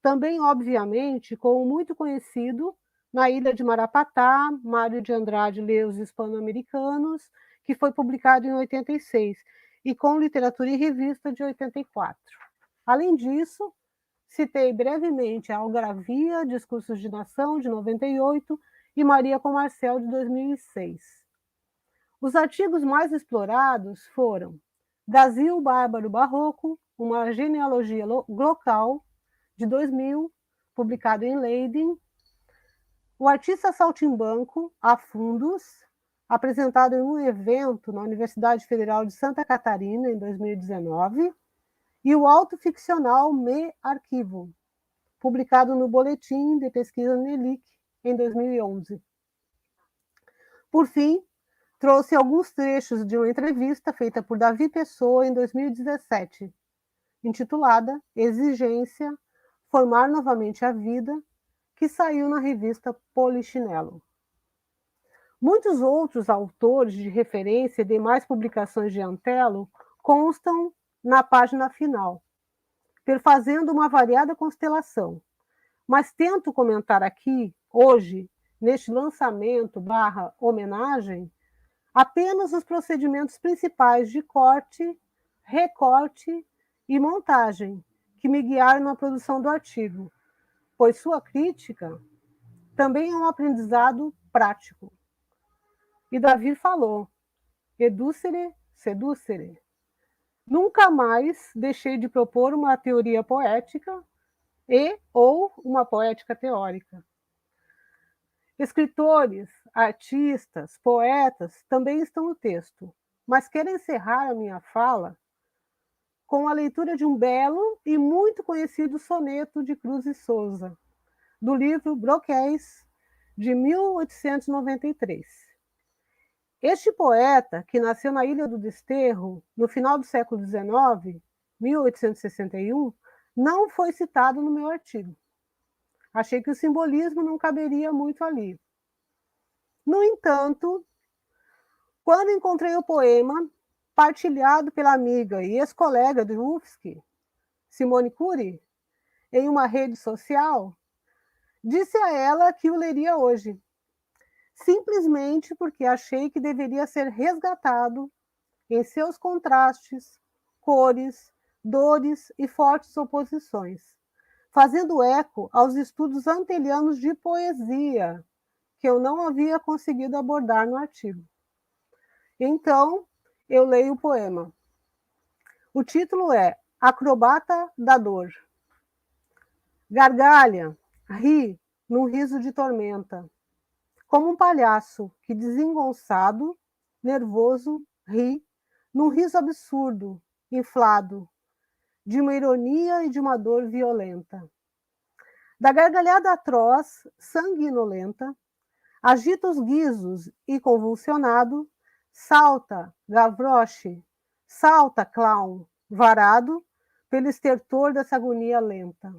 Também, obviamente, com o muito conhecido Na Ilha de Marapatá, Mário de Andrade lê os Hispano-Americanos, que foi publicado em 86, e com Literatura e Revista, de 84. Além disso, citei brevemente a Algravia, Discursos de Nação, de 98, e Maria com Marcel, de 2006. Os artigos mais explorados foram Brasil Bárbaro Barroco, uma genealogia local, de 2000, publicado em Leiden, o artista Saltimbanco, a fundos, apresentado em um evento na Universidade Federal de Santa Catarina, em 2019, e o autoficcional Me Arquivo, publicado no Boletim de Pesquisa Nelic, em 2011. Por fim, trouxe alguns trechos de uma entrevista feita por Davi Pessoa em 2017, intitulada Exigência, Formar Novamente a Vida, que saiu na revista Polichinelo. Muitos outros autores de referência e demais publicações de Antelo constam na página final, perfazendo uma variada constelação. Mas tento comentar aqui, hoje, neste lançamento / homenagem, apenas os procedimentos principais de corte, recorte e montagem que me guiaram na produção do artigo, pois sua crítica também é um aprendizado prático. E Davi falou, educere, seducere. Nunca mais deixei de propor uma teoria poética ou uma poética teórica. Escritores, artistas, poetas também estão no texto, mas quero encerrar a minha fala com a leitura de um belo e muito conhecido soneto de Cruz e Souza, do livro Broquéis, de 1893. Este poeta, que nasceu na Ilha do Desterro, no final do século XIX, 1861, não foi citado no meu artigo. Achei que o simbolismo não caberia muito ali. No entanto, quando encontrei o poema, partilhado pela amiga e ex-colega do UFSC, Simone Cury, em uma rede social, disse a ela que o leria hoje, simplesmente porque achei que deveria ser resgatado em seus contrastes, cores, dores e fortes oposições, fazendo eco aos estudos antelianos de poesia, que eu não havia conseguido abordar no artigo. Então, eu leio o poema. O título é Acrobata da Dor. Gargalha, ri num riso de tormenta, como um palhaço que, desengonçado, nervoso, ri num riso absurdo, inflado, de uma ironia e de uma dor violenta. Da gargalhada atroz, sanguinolenta, agita os guizos e, convulsionado, salta, Gavroche, salta, clown, varado, pelo estertor dessa agonia lenta.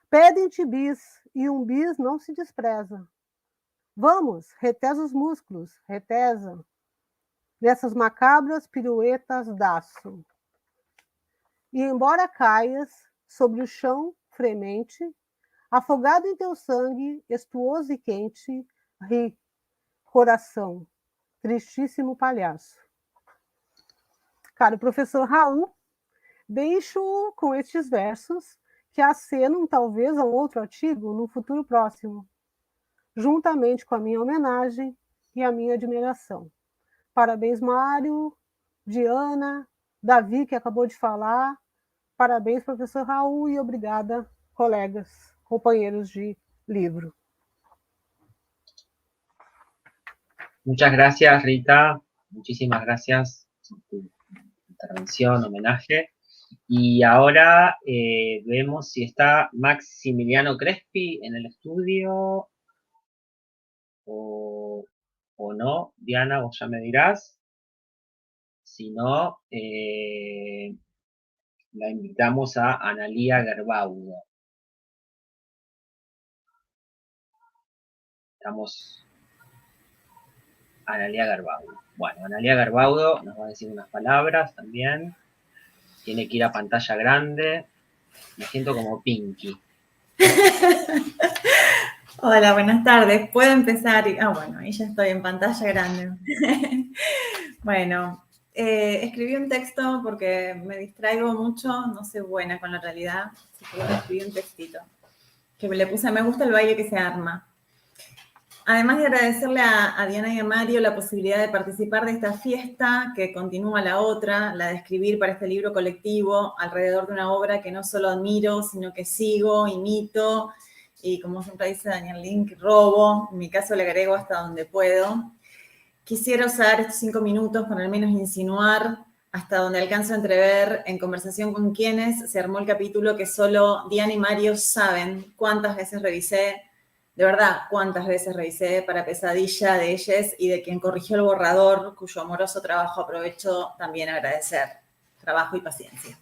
Pedem-te bis, e um bis não se despreza. Vamos, retesa os músculos, retesa, nessas macabras piruetas d'áço. E embora caias sobre o chão fremente, afogado em teu sangue, estuoso e quente, ri, coração, tristíssimo palhaço. Caro professor Raul, deixo com estes versos que acenam talvez a um outro artigo no futuro próximo, juntamente com a minha homenagem e a minha admiração. Parabéns, Mário, Diana, Davi, que acabou de falar. Parabéns, professor Raul, e obrigada, colegas, companheiros de livro. Muchas gracias, Rita. Muchísimas gracias por tu intervención, homenaje. Y ahora vemos si está Maximiliano Crespi en el estudio o no. Diana, vos ya me dirás. Si no, la invitamos a Analía Gerbaudo. Estamos... Analía Gerbaudo. Bueno, Analía Gerbaudo nos va a decir unas palabras también. Tiene que ir a pantalla grande. Me siento como Pinky. Hola, buenas tardes. ¿Puedo empezar? Bueno, ahí ya estoy en pantalla grande. Bueno, escribí un texto porque me distraigo mucho, no soy buena con la realidad, así que escribí un textito que le puse me gusta el baile que se arma. Además de agradecerle a Diana y a Mario la posibilidad de participar de esta fiesta que continúa la otra, la de escribir para este libro colectivo alrededor de una obra que no solo admiro, sino que sigo, imito y, como siempre dice Daniel Link, robo. En mi caso le agrego hasta donde puedo. Quisiera usar estos 5 minutos para al menos insinuar hasta donde alcanzo a entrever en conversación con quienes se armó el capítulo que solo Diana y Mario saben cuántas veces revisé. De verdad, cuántas veces revisé para pesadilla de ellas y de quien corrigió el borrador, cuyo amoroso trabajo aprovecho también a agradecer. Trabajo y paciencia.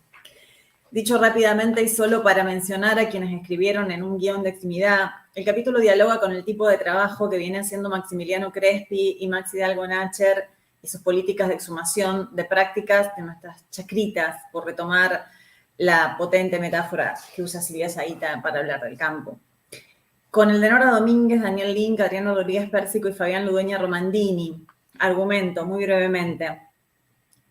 Dicho rápidamente y solo para mencionar a quienes escribieron en un guión de extimidad, el capítulo dialoga con el tipo de trabajo que viene haciendo Maximiliano Crespi y Max Hidalgo Nacher y sus políticas de exhumación de prácticas de nuestras chacritas, por retomar la potente metáfora que usa Silvia Zahita para hablar del campo. Con el de Nora Domínguez, Daniel Link, Adriano Rodríguez Pérsico y Fabián Ludueña Romandini. Argumento, muy brevemente.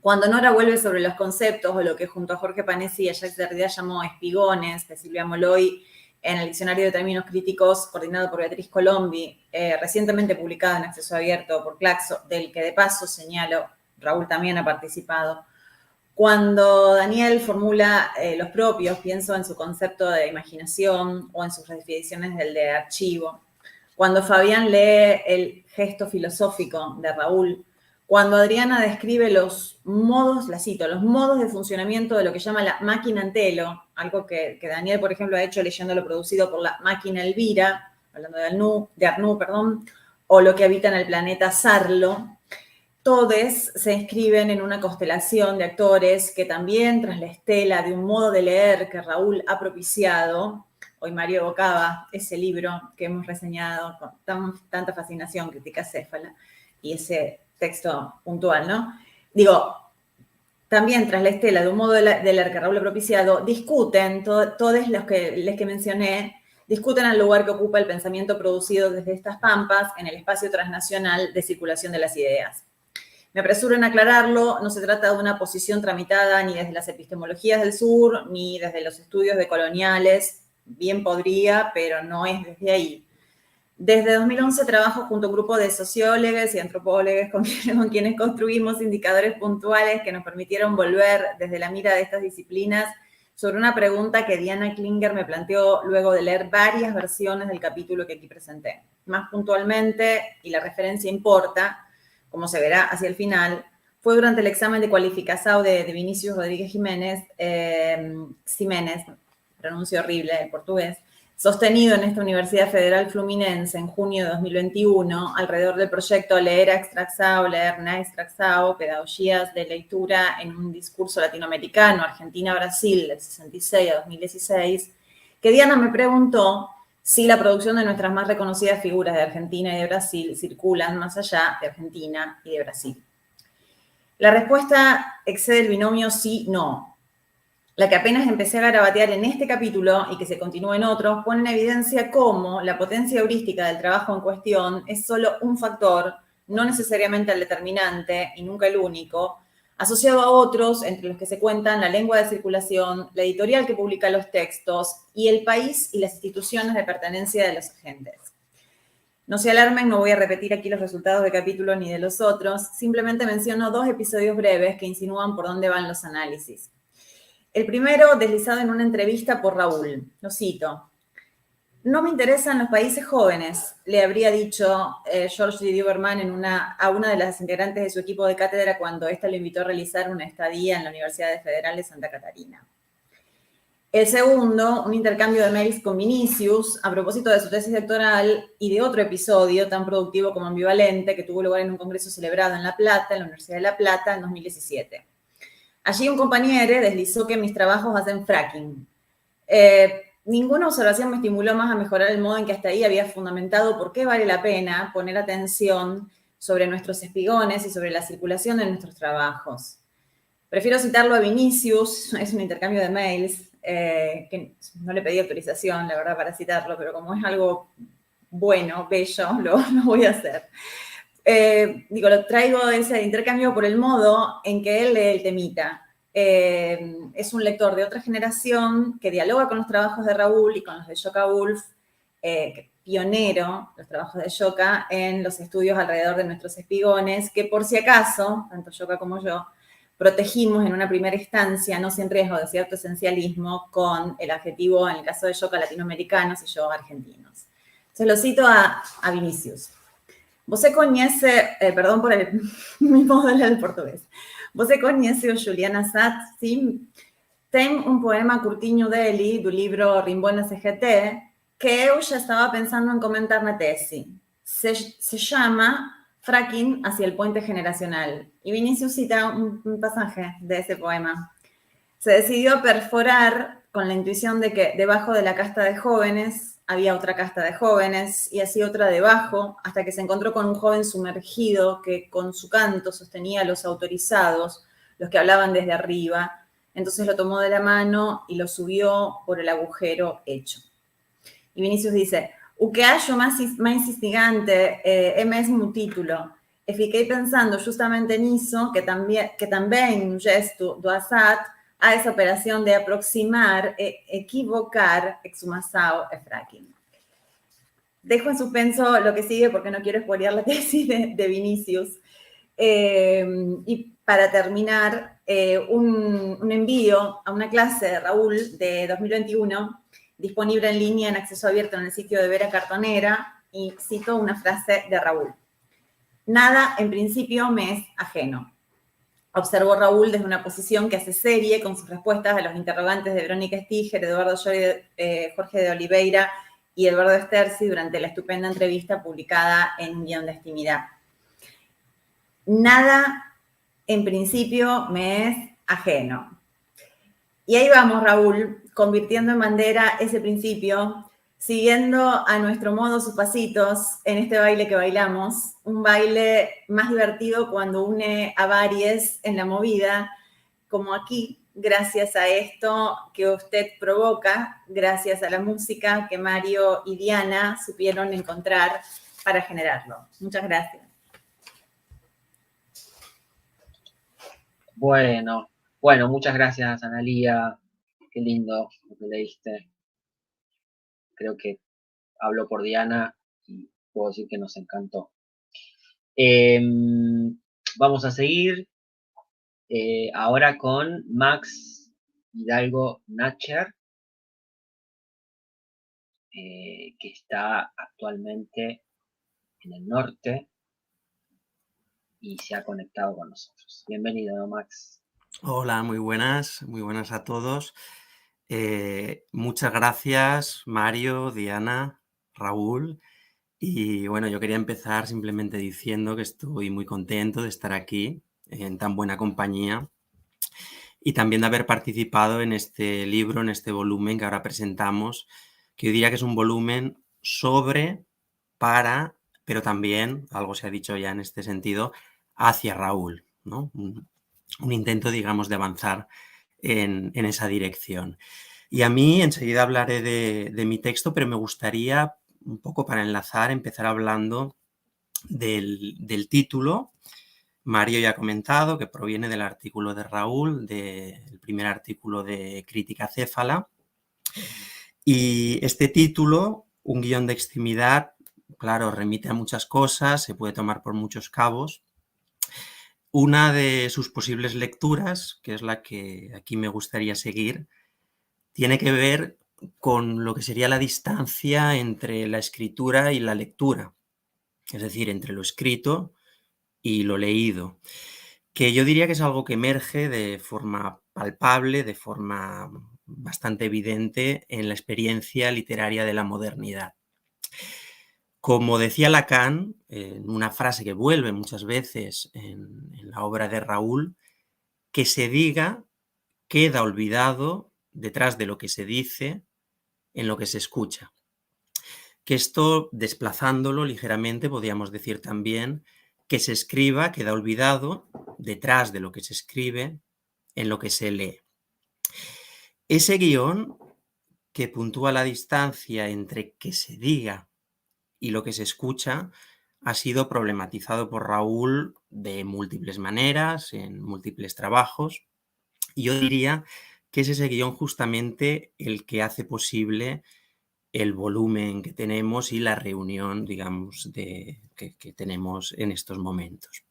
Cuando Nora vuelve sobre los conceptos, o lo que junto a Jorge Panesi y a Jacques Derrida llamó espigones, de Silvia Molloy, en el Diccionario de Términos Críticos, coordinado por Beatriz Colombi, recientemente publicado en acceso abierto por Claxo, del que de paso señalo, Raúl también ha participado. Cuando Daniel formula los propios, pienso en su concepto de imaginación o en sus redefiniciones del de archivo. Cuando Fabián lee el gesto filosófico de Raúl, cuando Adriana describe los modos, la cito, los modos de funcionamiento de lo que llama la máquina Antelo, algo que Daniel, por ejemplo, ha hecho leyendo lo producido por la máquina Elvira, hablando de Arnoux, o lo que habita en el planeta Sarlo, todos se inscriben en una constelación de actores que también, tras la estela de un modo de leer que Raúl ha propiciado, hoy Mario evocaba ese libro que hemos reseñado con tanta fascinación, Crítica Céfala, y ese texto puntual, ¿no? Digo, también tras la estela de un modo de leer que Raúl ha propiciado, discuten, todos los que les mencioné, discuten el lugar que ocupa el pensamiento producido desde estas pampas en el espacio transnacional de circulación de las ideas. Me apresuro en aclararlo, no se trata de una posición tramitada ni desde las epistemologías del sur, ni desde los estudios decoloniales, bien podría, pero no es desde ahí. Desde 2011 trabajo junto a un grupo de sociólogos y antropólogos con quienes construimos indicadores puntuales que nos permitieron volver desde la mira de estas disciplinas sobre una pregunta que Diana Klinger me planteó luego de leer varias versiones del capítulo que aquí presenté. Más puntualmente, y la referencia importa, como se verá hacia el final, fue durante el examen de cualificación de Vinicius Rodríguez Ximénez, pronuncio horrible el portugués, sostenido en esta Universidad Federal Fluminense en junio de 2021, alrededor del proyecto Leer a Extraxao, Leer na Extraxao, Pedagogías de Lectura en un Discurso Latinoamericano, Argentina-Brasil, del 66 a 2016, que Diana me preguntó si la producción de nuestras más reconocidas figuras de Argentina y de Brasil circulan más allá de Argentina y de Brasil. La respuesta excede el binomio sí-no. La que apenas empecé a garabatear en este capítulo y que se continúa en otros, pone en evidencia cómo la potencia heurística del trabajo en cuestión es solo un factor, no necesariamente el determinante y nunca el único, asociado a otros, entre los que se cuentan la lengua de circulación, la editorial que publica los textos y el país y las instituciones de pertenencia de los agentes. No se alarmen, no voy a repetir aquí los resultados de capítulo ni de los otros, simplemente menciono 2 episodios breves que insinúan por dónde van los análisis. El primero, deslizado en una entrevista por Raúl. Lo cito. No me interesan los países jóvenes, le habría dicho George D. Duberman a una de las integrantes de su equipo de cátedra cuando ésta lo invitó a realizar una estadía en la Universidad Federal de Santa Catarina. El segundo, un intercambio de mails con Vinicius a propósito de su tesis doctoral y de otro episodio tan productivo como ambivalente que tuvo lugar en un congreso celebrado en La Plata, en la Universidad de La Plata, en 2017. Allí un compañero deslizó que mis trabajos hacen fracking. Ninguna observación me estimuló más a mejorar el modo en que hasta ahí había fundamentado por qué vale la pena poner atención sobre nuestros espigones y sobre la circulación de nuestros trabajos. Prefiero citarlo a Vinicius, es un intercambio de mails, que no le pedí autorización, la verdad, para citarlo, pero como es algo bueno, bello, lo voy a hacer. Lo traigo ese intercambio por el modo en que él lee el temita. Es un lector de otra generación que dialoga con los trabajos de Raúl y con los de Yoka Wolf, pionero, los trabajos de Yoka, en los estudios alrededor de nuestros espigones, que por si acaso, tanto Yoka como yo, protegimos en una primera instancia, no sin riesgo de cierto esencialismo, con el adjetivo, en el caso de Yoka, latinoamericanos y yo, argentinos. Entonces lo cito a Vinicius. Você conhece, perdão por mi modo de ler português. Você conhece o Julian Assad? Sim. Tem um poema curtinho dele, do livro Rimbaud na CGT, que eu já estava pensando em comentar na tese. Se chama Fracking hacia el puente generacional. Y Vinicius cita un pasaje de ese poema. se decidió perforar con la intuición de que debajo de la casta de jóvenes había otra casta de jóvenes y así otra debajo, hasta que se encontró con un joven sumergido que con su canto sostenía a los autorizados, los que hablaban desde arriba. Entonces lo tomó de la mano y lo subió por el agujero hecho. E Vinícius dice, o que acho mais instigante é mesmo o título. E fiquei pensando justamente nisso, que também no gesto do Assad há essa operação de aproximar e equivocar exhumação e fracking. Dejo en suspenso lo que sigue porque no quiero spoilear la tesis de Vinícius. Y para terminar, un envío a una clase de Raúl de 2021, disponible en línea en acceso abierto en el sitio de Vera Cartonera, y cito una frase de Raúl. Nada, en principio, me es ajeno. Observó Raúl desde una posición que hace serie con sus respuestas a los interrogantes de Verónica Stiger, Eduardo Llori, Jorge de Oliveira y Eduardo Sterzi durante la estupenda entrevista publicada en Un guión de intimidad. Nada, en principio, me es ajeno. Y ahí vamos, Raúl, convirtiendo en bandera ese principio, siguiendo a nuestro modo sus pasitos en este baile que bailamos, un baile más divertido cuando une a varios en la movida, como aquí, gracias a esto que usted provoca, gracias a la música que Mario y Diana supieron encontrar para generarlo. Muchas gracias. Bueno, muchas gracias, Analía. Qué lindo lo que leíste. Creo que hablo por Diana y puedo decir que nos encantó. Vamos a seguir ahora con Max Hidalgo Nacher, que está actualmente en el norte y se ha conectado con nosotros. Bienvenido, Max. Hola, muy buenas a todos. Muchas gracias, Mario, Diana, Raúl. Y bueno, yo quería empezar simplemente diciendo que estoy muy contento de estar aquí en tan buena compañía y también de haber participado en este libro, en este volumen que ahora presentamos, que yo diría que es un volumen sobre, para, pero también, algo se ha dicho ya en este sentido, hacia Raúl, ¿no? Un intento, digamos, de avanzar en esa dirección. Y a mí enseguida hablaré de mi texto, pero me gustaría, un poco para enlazar, empezar hablando del título. Mario ya ha comentado que proviene del artículo de Raúl, del primer artículo de Crítica Céfala. Y este título, Un guión de extimidad, claro, remite a muchas cosas, se puede tomar por muchos cabos. Una de sus posibles lecturas, que es la que aquí me gustaría seguir, tiene que ver con lo que sería la distancia entre la escritura y la lectura, es decir, entre lo escrito y lo leído, que yo diría que es algo que emerge de forma palpable, de forma bastante evidente en la experiencia literaria de la modernidad. Como decía Lacan, en una frase que vuelve muchas veces en la obra de Raúl, que se diga queda olvidado detrás de lo que se dice en lo que se escucha. Que esto, desplazándolo ligeramente, podríamos decir también que se escriba queda olvidado detrás de lo que se escribe en lo que se lee. Ese guión que puntúa la distancia entre que se diga y lo que se escucha ha sido problematizado por Raúl de múltiples maneras, en múltiples trabajos, y yo diría que es ese guión justamente el que hace posible el volumen que tenemos y la reunión, digamos, que tenemos en estos momentos.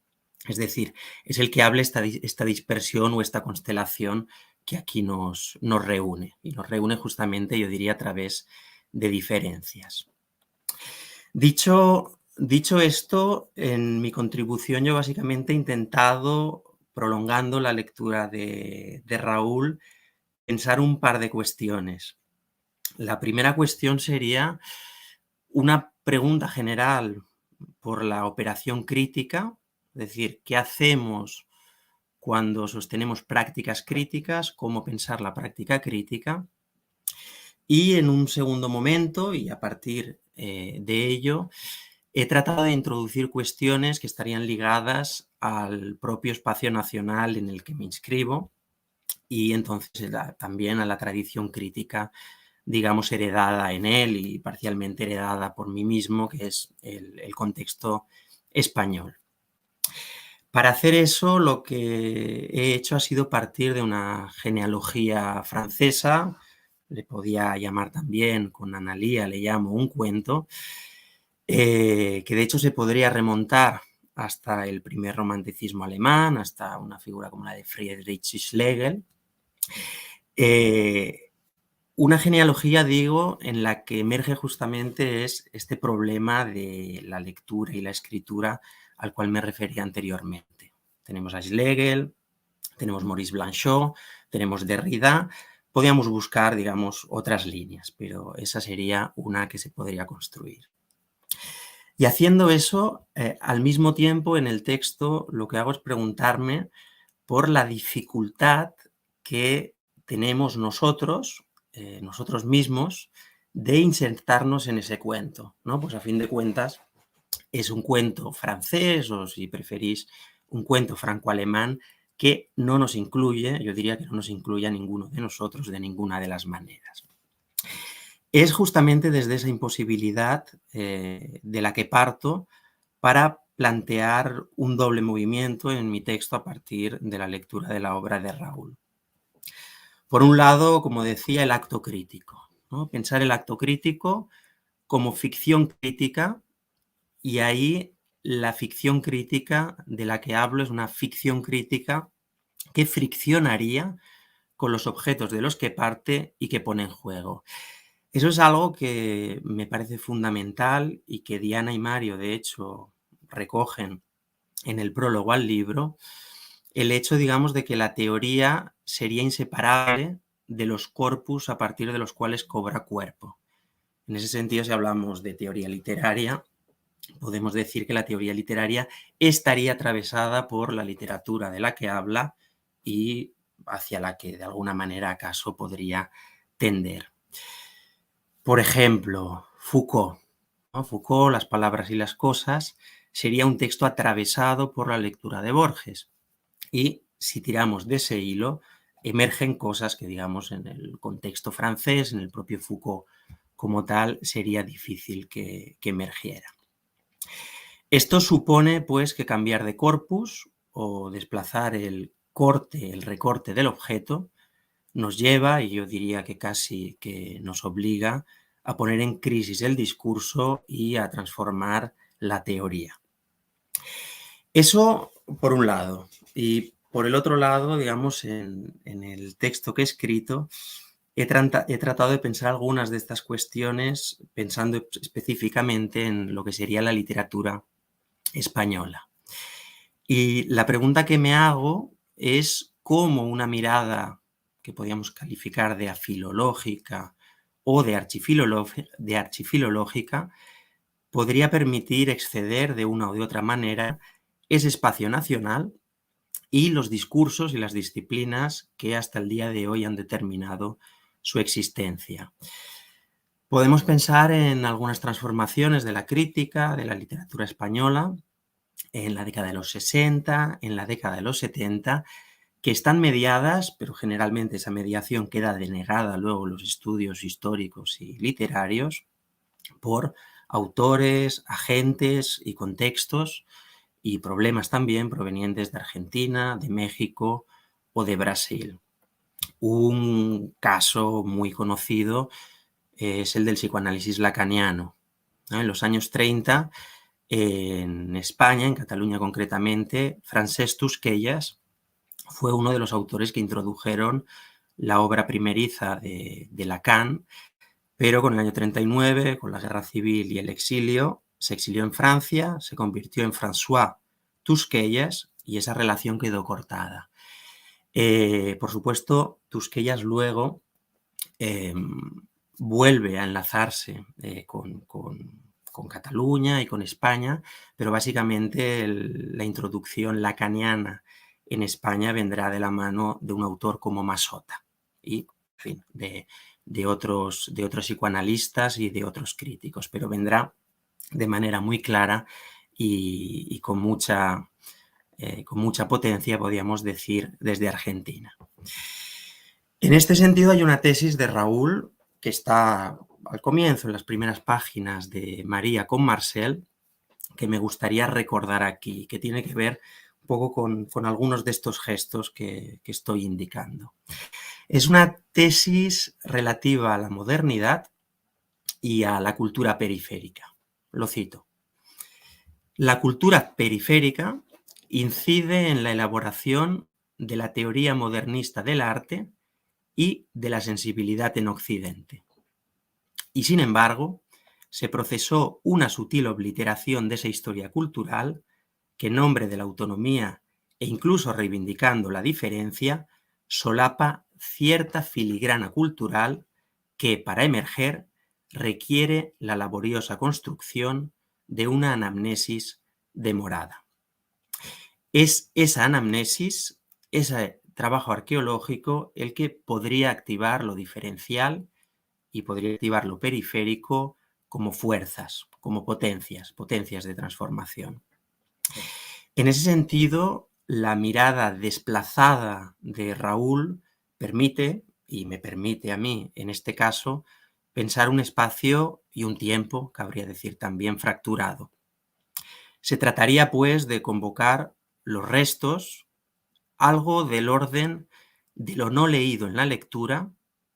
Es decir, es el que habla esta dispersión o esta constelación que aquí nos reúne, y nos reúne justamente, yo diría, a través de diferencias. Dicho esto, en mi contribución yo básicamente he intentado, prolongando la lectura de Raúl, pensar un par de cuestiones. La primera cuestión sería una pregunta general por la operación crítica, es decir, ¿qué hacemos cuando sostenemos prácticas críticas, cómo pensar la práctica crítica. Y en un segundo momento, y a partir de ello, he tratado de introducir cuestiones que estarían ligadas al propio espacio nacional en el que me inscribo y entonces también a la tradición crítica, digamos, heredada en él y parcialmente heredada por mí mismo, que es el contexto español. Para hacer eso, lo que he hecho ha sido partir de una genealogía francesa, le podía llamar también, con Analía le llamo un cuento, que de hecho se podría remontar hasta el primer romanticismo alemán, hasta una figura como la de Friedrich Schlegel. Una genealogía, digo, en la que emerge justamente es este problema de la lectura y la escritura al cual me refería anteriormente. Tenemos a Schlegel, tenemos Maurice Blanchot, tenemos Derrida. Podríamos buscar, digamos, otras líneas, pero esa sería una que se podría construir. Y haciendo eso, al mismo tiempo en el texto lo que hago es preguntarme por la dificultad que tenemos nosotros mismos, de insertarnos en ese cuento, ¿no? Pues a fin de cuentas es un cuento francés o, si preferís, un cuento franco-alemán que no nos incluye, yo diría que no nos incluye a ninguno de nosotros de ninguna de las maneras. Es justamente desde esa imposibilidad de la que parto para plantear un doble movimiento en mi texto a partir de la lectura de la obra de Raúl. Por un lado, como decía, el acto crítico, ¿no? Pensar el acto crítico como ficción crítica, y ahí la ficción crítica de la que hablo es una ficción crítica que friccionaría con los objetos de los que parte y que pone en juego. Eso es algo que me parece fundamental y que Diana y Mario, de hecho, recogen en el prólogo al libro, el hecho, digamos, de que la teoría sería inseparable de los corpus a partir de los cuales cobra cuerpo. En ese sentido, si hablamos de teoría literaria, podemos decir que la teoría literaria estaría atravesada por la literatura de la que habla y hacia la que de alguna manera acaso podría tender. Por ejemplo, Foucault, ¿no? Foucault, Las palabras y las cosas, sería un texto atravesado por la lectura de Borges. Y si tiramos de ese hilo, emergen cosas que, digamos, en el contexto francés, en el propio Foucault como tal, sería difícil que emergiera. Esto supone, pues, que cambiar de corpus o desplazar el recorte del objeto, nos lleva, y yo diría que casi que nos obliga, a poner en crisis el discurso y a transformar la teoría. Eso por un lado. Y por el otro lado, digamos, en el texto que he escrito, he tratado de pensar algunas de estas cuestiones pensando específicamente en lo que sería la literatura española. Y la pregunta que me hago es cómo una mirada que podríamos calificar de afilológica o de archifilológica podría permitir exceder de una o de otra manera ese espacio nacional y los discursos y las disciplinas que hasta el día de hoy han determinado su existencia. Podemos pensar en algunas transformaciones de la crítica, de la literatura española, en la década de los 60, en la década de los 70, que están mediadas, pero generalmente esa mediación queda denegada luego en los estudios históricos y literarios, por autores, agentes y contextos y problemas también provenientes de Argentina, de México o de Brasil. Un caso muy conocido es el del psicoanálisis lacaniano, ¿no? En los años 30, en España, en Cataluña concretamente, Francesc Tusquellas fue uno de los autores que introdujeron la obra primeriza de Lacan, pero con el año 39, con la guerra civil y el exilio, se exilió en Francia, se convirtió en François Tusquellas y esa relación quedó cortada. Por supuesto, Tusquellas luego vuelve a enlazarse con Cataluña y con España, pero básicamente la introducción lacaniana en España vendrá de la mano de un autor como Masota y, en fin, de otros psicoanalistas y de otros críticos, pero vendrá de manera muy clara y con mucha potencia, podríamos decir, desde Argentina. En este sentido hay una tesis de Raúl que está al comienzo, en las primeras páginas de María con Marcel, que me gustaría recordar aquí, que tiene que ver un poco con algunos de estos gestos que estoy indicando. Es una tesis relativa a la modernidad y a la cultura periférica. Lo cito. La cultura periférica incide en la elaboración de la teoría modernista del arte y de la sensibilidad en Occidente. Y sin embargo, se procesó una sutil obliteración de esa historia cultural que, en nombre de la autonomía e incluso reivindicando la diferencia, solapa cierta filigrana cultural que, para emerger, requiere la laboriosa construcción de una anamnesis demorada. Es esa anamnesis, ese trabajo arqueológico, el que podría activar lo diferencial y podría activar lo periférico como fuerzas, como potencias de transformación. En ese sentido, la mirada desplazada de Raúl permite, y me permite a mí en este caso, pensar un espacio y un tiempo, cabría decir también, fracturado. Se trataría, pues, de convocar los restos, algo del orden de lo no leído en la lectura,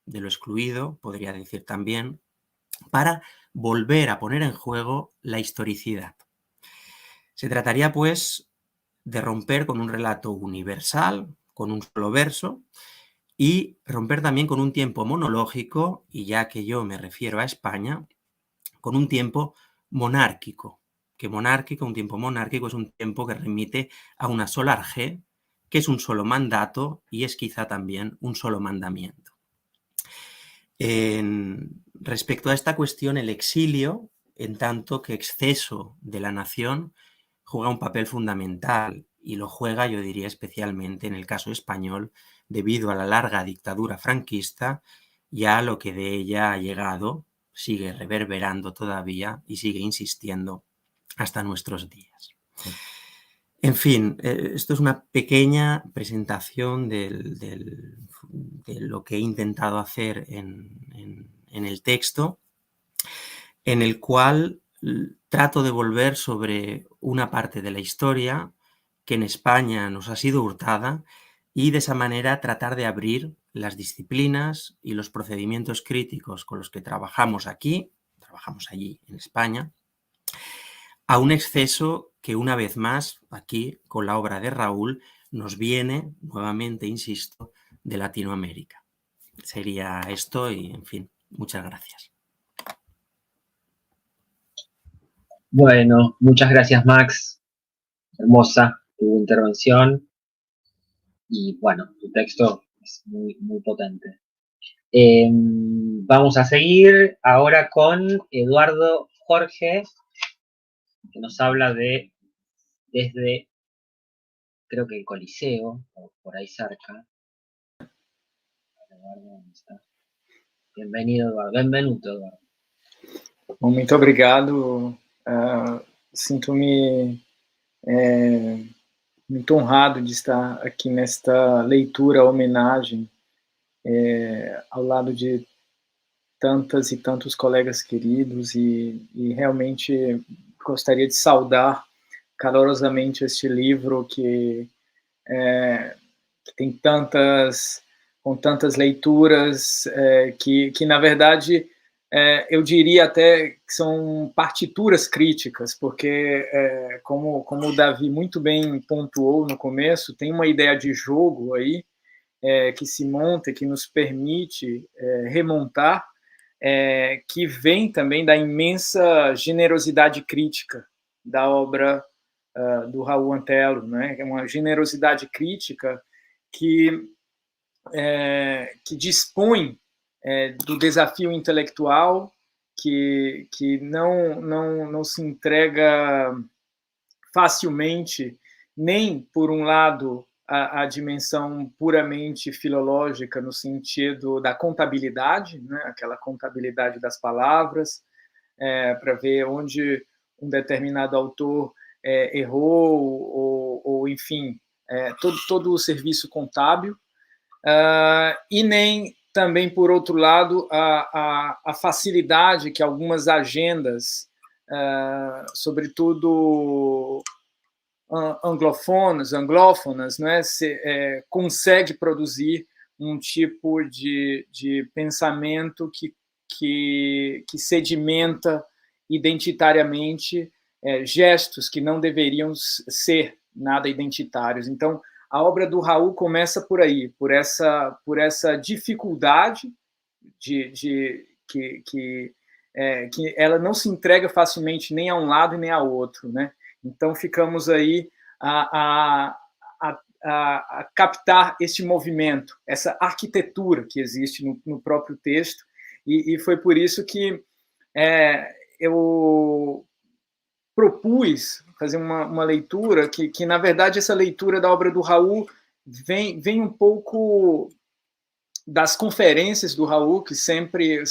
de lo excluido, podría decir también, para volver a poner en juego la historicidad. Se trataría, pues, de romper con un relato universal, con un solo verso, y romper también con un tiempo monológico, y ya que yo me refiero a España, con un tiempo monárquico, un tiempo monárquico es un tiempo que remite a una sola arjé, que es un solo mandato y es quizá también un solo mandamiento. Respecto a esta cuestión, el exilio, en tanto que exceso de la nación, juega un papel fundamental y lo juega, yo diría, especialmente en el caso español, debido a la larga dictadura franquista y a lo que de ella ha llegado, sigue reverberando todavía y sigue insistiendo hasta nuestros días. En fin, esto es una pequeña presentación de lo que he intentado hacer en el texto, en el cual trato de volver sobre una parte de la historia que en España nos ha sido hurtada y de esa manera tratar de abrir las disciplinas y los procedimientos críticos con los que trabajamos aquí, trabajamos allí en España, a un exceso que una vez más aquí con la obra de Raúl nos viene nuevamente, insisto, de Latinoamérica. Sería esto y, en fin, muchas gracias. Bueno, muchas gracias, Max. Hermosa tu intervención. Y bueno, tu texto es muy, muy potente. Vamos a seguir ahora con Eduardo Jorge, que nos habla desde, creo que el Coliseo, o por ahí cerca. Eduardo, ¿dónde está? Bienvenido, Eduardo. Benvenuto, Eduardo. Bom, muito obrigado. Sinto-me muito honrado de estar aqui nesta leitura, homenagem, ao lado de tantas e tantos colegas queridos e realmente gostaria de saudar calorosamente este livro que tem com tantas leituras que na verdade eu diria até que são partituras críticas, porque como o Davi muito bem pontuou no começo, tem uma ideia de jogo aí que se monta, que nos permite remontar, que vem também da imensa generosidade crítica da obra do Raul Antelo, né? É uma generosidade crítica que dispõe do desafio intelectual, que não se entrega facilmente, nem por um lado a dimensão puramente filológica no sentido da contabilidade, né? Aquela contabilidade das palavras, para ver onde um determinado autor errou, ou enfim, todo o serviço contábil, e nem também, por outro lado, a facilidade que algumas agendas, sobretudo anglófonas, né, consegue produzir um tipo de pensamento que sedimenta identitariamente gestos que não deveriam ser nada identitários. Então, a obra do Raul começa por aí, por essa dificuldade que ela não se entrega facilmente nem a um lado e nem a outro, né? Então, ficamos aí a captar este movimento, essa arquitetura que existe no próprio texto, e foi por isso que eu propus fazer uma leitura que, na verdade, essa leitura da obra do Raul vem um pouco das conferências do Raul, que sempre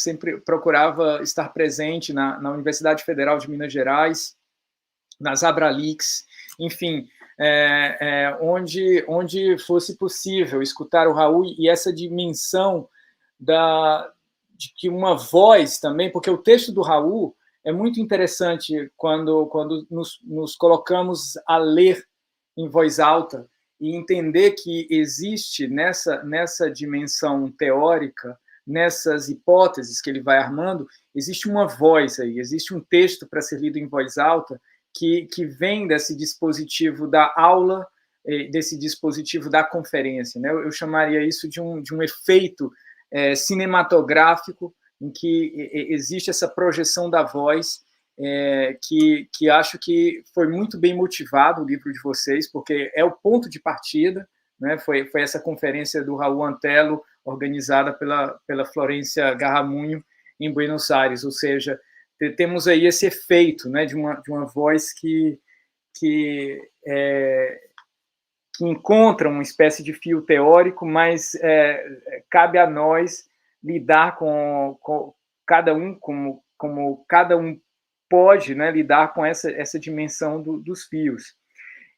procurava estar presente na Universidade Federal de Minas Gerais, nas Abralix, enfim, onde fosse possível escutar o Raul, e essa dimensão de que uma voz também, porque o texto do Raul é muito interessante quando nos colocamos a ler em voz alta e entender que existe nessa dimensão teórica, nessas hipóteses que ele vai armando, existe uma voz aí, existe um texto para ser lido em voz alta que vem desse dispositivo da aula, desse dispositivo da conferência, né? Eu chamaria isso de um efeito cinematográfico, em que existe essa projeção da voz, que acho que foi muito bem motivado o livro de vocês, porque é o ponto de partida, né? Foi essa conferência do Raul Antelo, organizada pela Florência Garramunho, em Buenos Aires, ou seja, temos aí esse efeito, né, de uma voz que encontra uma espécie de fio teórico, mas cabe a nós lidar com cada um, como cada um pode, né, lidar com essa dimensão dos fios.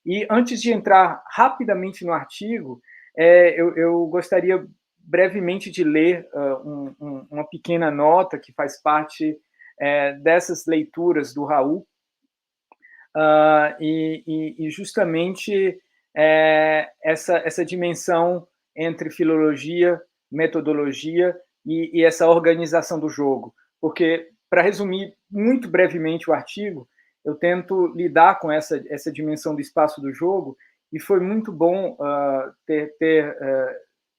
E antes de entrar rapidamente no artigo, eu gostaria brevemente de ler uma pequena nota que faz parte dessas leituras do Raul, e justamente essa dimensão entre filologia, metodologia e essa organização do jogo. Porque, para resumir muito brevemente o artigo, eu tento lidar com essa dimensão do espaço do jogo, e foi muito bom ter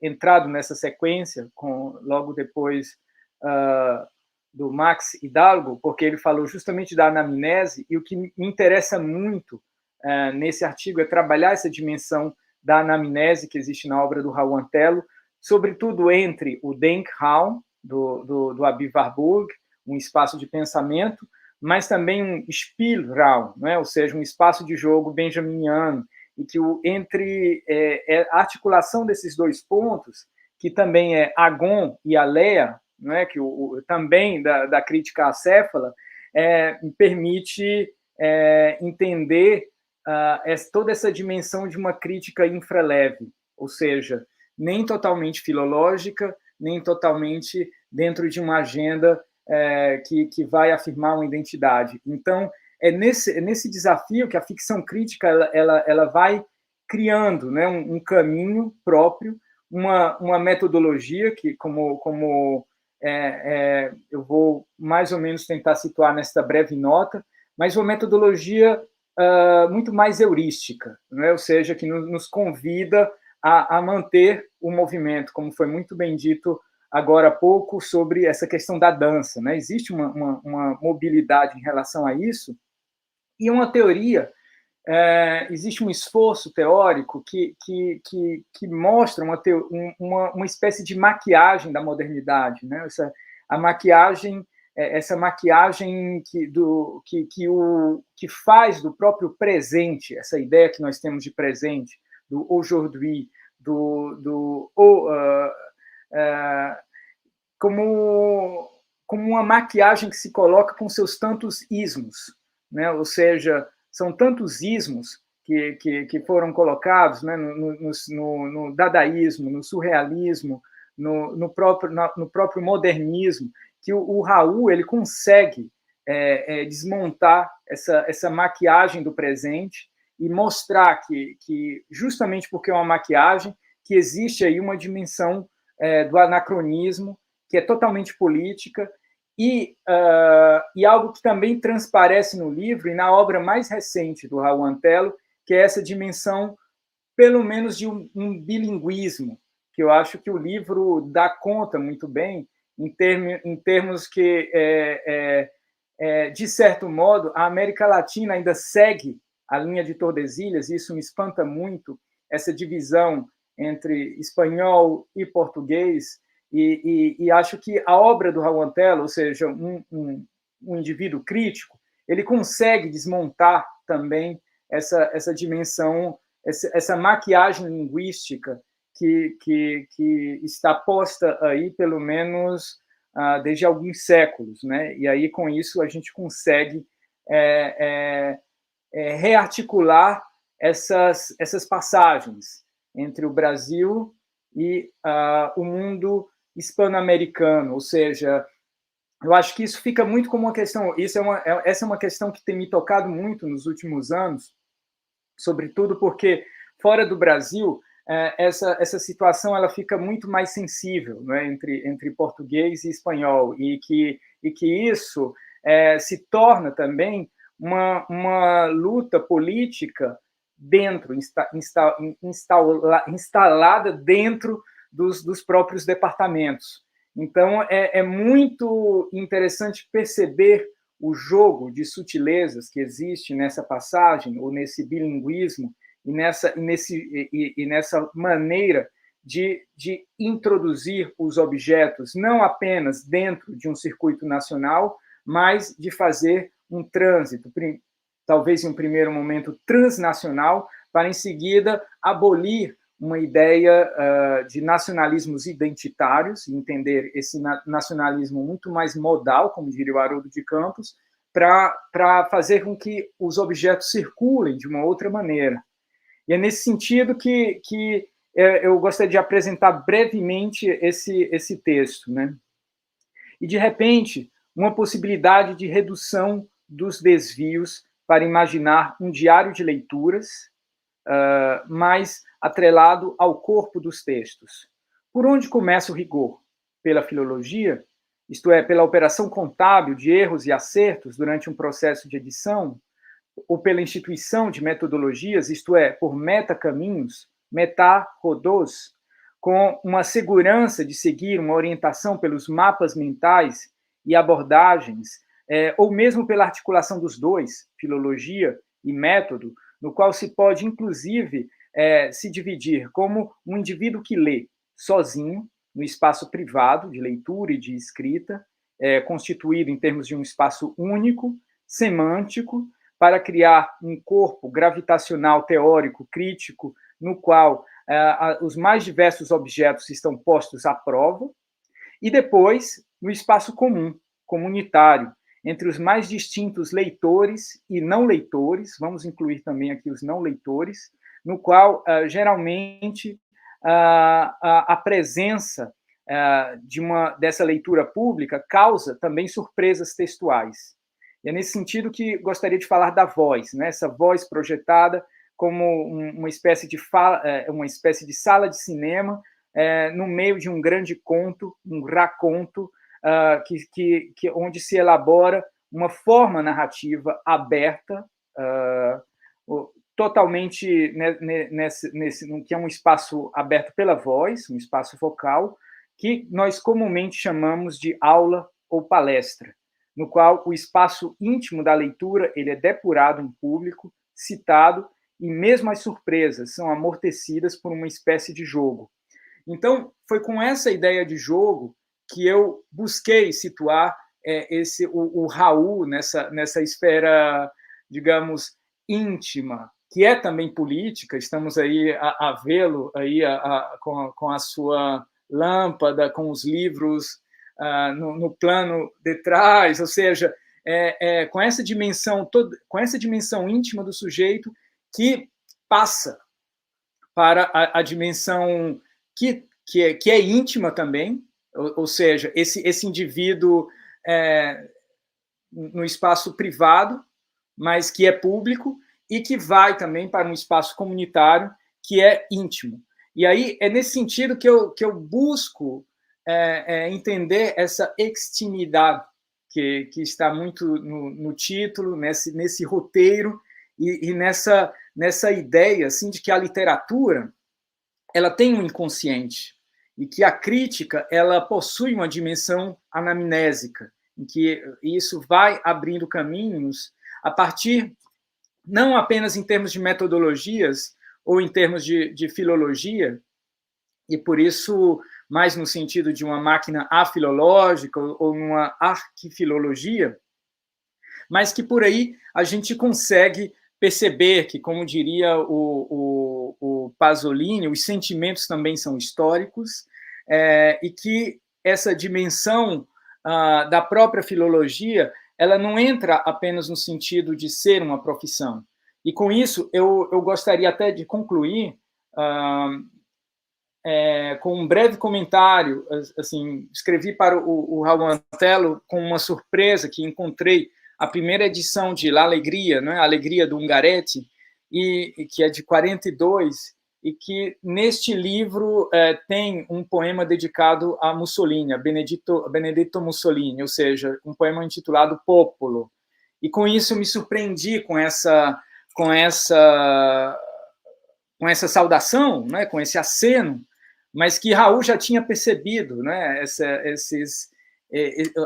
entrado nessa sequência, logo depois do Max Hidalgo, porque ele falou justamente da anamnese, e o que me interessa muito nesse artigo é trabalhar essa dimensão da anamnese que existe na obra do Raul Antelo, sobretudo entre o Denkraum, do Abi Warburg, um espaço de pensamento, mas também um Spielraum, né? Ou seja, um espaço de jogo benjaminiano, e que entre a articulação desses dois pontos, que também é Agon e Alea, né? Que também da crítica acéfala, permite entender toda essa dimensão de uma crítica infraleve, ou seja, nem totalmente filológica, nem totalmente dentro de uma agenda que vai afirmar uma identidade. Então, é nesse desafio que a ficção crítica ela vai criando, né, um caminho próprio, uma metodologia que, como eu vou mais ou menos tentar situar nesta breve nota, mas uma metodologia muito mais heurística, né? Ou seja, que nos convida a manter o movimento, como foi muito bem dito agora há pouco, sobre essa questão da dança, né? Existe uma mobilidade em relação a isso, e uma teoria, existe um esforço teórico que mostra uma espécie de maquiagem da modernidade, né? Essa maquiagem que faz do próprio presente, essa ideia que nós temos de presente, do aujourd'hui, como uma maquiagem que se coloca com seus tantos ismos, né? Ou seja, são tantos ismos que foram colocados, né, no dadaísmo, no surrealismo, no próprio modernismo, que o Raul ele consegue desmontar essa maquiagem do presente e mostrar que justamente porque é uma maquiagem, que existe aí uma dimensão do anacronismo, que é totalmente política, e algo que também transparece no livro e na obra mais recente do Raul Antelo, que é essa dimensão, pelo menos, de um bilinguismo, que eu acho que o livro dá conta muito bem, em termos que, de certo modo, a América Latina ainda segue a linha de Tordesilhas, e isso me espanta muito, essa divisão entre espanhol e português, e acho que a obra do Raul Antelo, ou seja, um indivíduo crítico, ele consegue desmontar também essa dimensão, essa maquiagem linguística que está posta aí, pelo menos, desde alguns séculos, né? E aí, com isso, a gente consegue rearticular essas passagens entre o Brasil e o mundo hispano-americano, ou seja, eu acho que isso fica muito como uma questão, essa é uma questão que tem me tocado muito nos últimos anos, sobretudo porque, fora do Brasil, essa situação ela fica muito mais sensível, né, entre português e espanhol, e que isso se torna também uma luta política instalada dentro dos próprios departamentos. Então, é muito interessante perceber o jogo de sutilezas que existe nessa passagem, ou nesse bilinguismo, e nessa maneira de introduzir os objetos, não apenas dentro de um circuito nacional, mas de fazer um trânsito, talvez em um primeiro momento transnacional, para em seguida abolir uma ideia de nacionalismos identitários, entender esse nacionalismo muito mais modal, como diria o Haroldo de Campos, para fazer com que os objetos circulem de uma outra maneira. E é nesse sentido que eu gostaria de apresentar brevemente esse texto, né? E, de repente, uma possibilidade de redução dos desvios para imaginar um diário de leituras, mais atrelado ao corpo dos textos. Por onde começa o rigor? Pela filologia, isto é, pela operação contábil de erros e acertos durante um processo de edição, ou pela instituição de metodologias, isto é, por metacaminhos, meta-rodôs, com uma segurança de seguir uma orientação pelos mapas mentais e abordagens, ou mesmo pela articulação dos dois, filologia e método, no qual se pode, inclusive, se dividir como um indivíduo que lê sozinho, no espaço privado de leitura e de escrita, constituído em termos de um espaço único, semântico, para criar um corpo gravitacional teórico crítico, no qual os mais diversos objetos estão postos à prova, e depois no espaço comum, comunitário, entre os mais distintos leitores e não leitores, vamos incluir também aqui os não leitores, no qual, geralmente, a presença dessa leitura pública causa também surpresas textuais. E é nesse sentido que gostaria de falar da voz, né? Essa voz projetada como uma espécie de sala de cinema no meio de um grande conto, um raconto, onde se elabora uma forma narrativa aberta, totalmente que é um espaço aberto pela voz, um espaço vocal, que nós comumente chamamos de aula ou palestra, no qual o espaço íntimo da leitura ele é depurado em público, citado, e mesmo as surpresas são amortecidas por uma espécie de jogo. Então, foi com essa ideia de jogo que eu busquei situar o Raul nessa esfera, digamos, íntima que é também política. Estamos aí a vê-lo aí com a sua lâmpada, com os livros no plano de trás, ou seja, com essa dimensão com essa dimensão íntima do sujeito que passa para a dimensão que é íntima também, ou seja, esse indivíduo no espaço privado, mas que é público, e que vai também para um espaço comunitário que é íntimo. E aí é nesse sentido que eu busco entender essa extimidade que está muito no título, nesse roteiro, e nessa ideia assim, de que a literatura ela tem um inconsciente, e que a crítica ela possui uma dimensão anamnésica, em que isso vai abrindo caminhos a partir, não apenas em termos de metodologias ou em termos de filologia, e por isso mais no sentido de uma máquina afilológica ou uma arquifilologia, mas que por aí a gente consegue perceber que, como diria o Pasolini, os sentimentos também são históricos, e que essa dimensão da própria filologia ela não entra apenas no sentido de ser uma profissão. E com isso eu gostaria até de concluir com um breve comentário. Assim, escrevi para o Raul Antelo com uma surpresa que encontrei a primeira edição de La Alegria, né, a Alegria do Ungaretti, e que é de 42, e que neste livro tem um poema dedicado a Mussolini, a Benedetto Mussolini, ou seja, um poema intitulado Popolo. E com isso me surpreendi com essa saudação, né, com esse aceno, mas que Raul já tinha percebido, né,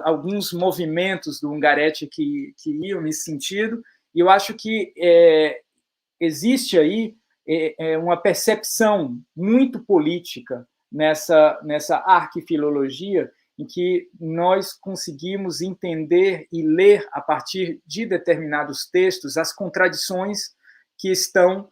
alguns movimentos do Ungaretti que iam nesse sentido, e eu acho que existe aí uma percepção muito política nessa arquifilologia, em que nós conseguimos entender e ler, a partir de determinados textos, as contradições que estão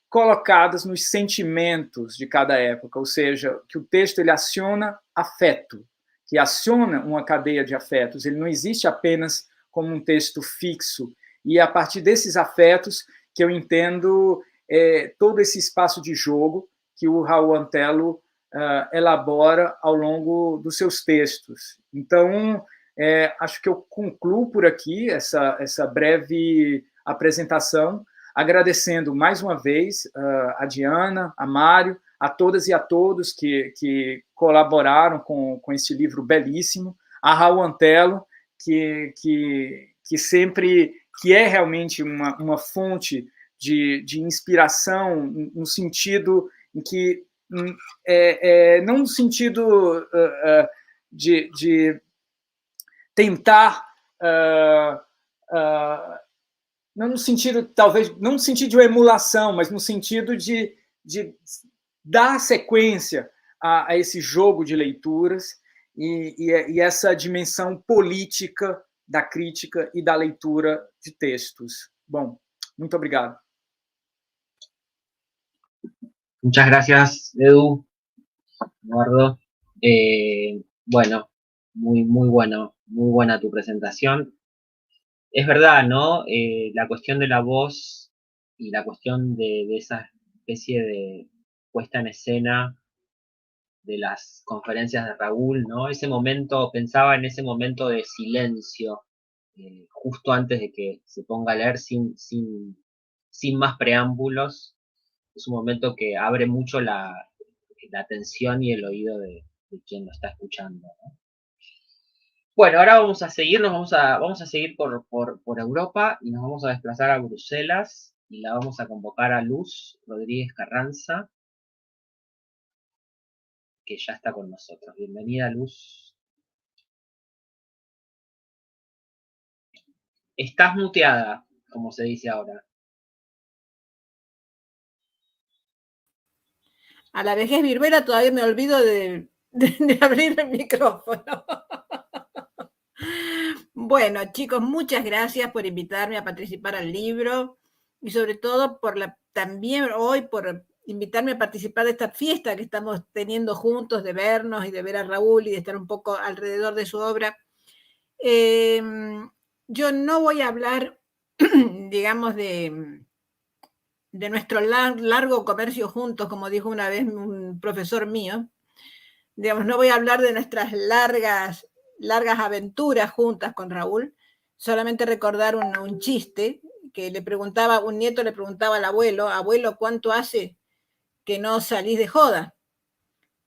colocadas nos sentimentos de cada época, ou seja, que o texto ele aciona afeto, que aciona uma cadeia de afetos, ele não existe apenas como um texto fixo, e é a partir desses afetos que eu entendo todo esse espaço de jogo que o Raul Antelo elabora ao longo dos seus textos. Então, acho que eu concluo por aqui essa breve apresentação, agradecendo mais uma vez a Diana, a Mário, a todas e a todos que colaboraram com esse livro belíssimo, a Raul Antelo, que sempre é realmente uma fonte de inspiração, no sentido em que não no sentido de tentar não no sentido, talvez, não no sentido de uma emulação, mas no sentido de dar sequência a esse jogo de leituras e essa dimensão política da crítica e da leitura de textos. Bom, muito obrigado. Muchas gracias, Edu, Eduardo. Bueno, muy buena tu presentación. Es verdad, ¿no? La cuestión de la voz y la cuestión de esa especie de puesta en escena de las conferencias de Raúl, ¿no? Pensaba en ese momento de silencio, justo antes de que se ponga a leer sin más preámbulos. Es un momento que abre mucho la atención y el oído de quien lo está escuchando, ¿no? Bueno, ahora vamos a seguir por Europa y nos vamos a desplazar a Bruselas y la vamos a convocar a Luz Rodríguez Carranza, que ya está con nosotros. Bienvenida, Luz. Estás muteada, como se dice ahora. A la vejez viruela todavía me olvido de abrir el micrófono. Bueno, chicos, muchas gracias por invitarme a participar al libro. y sobre todo también hoy por invitarme a participar de esta fiesta que estamos teniendo juntos, de vernos y de ver a Raúl y de estar un poco alrededor de su obra. Yo no voy a hablar, digamos, de nuestro largo comercio juntos, como dijo una vez un profesor mío. Digamos, no voy a hablar de nuestras largas aventuras juntas con Raúl, solamente recordar un chiste que un nieto le preguntaba al abuelo, abuelo, ¿cuánto hace que no salís de joda?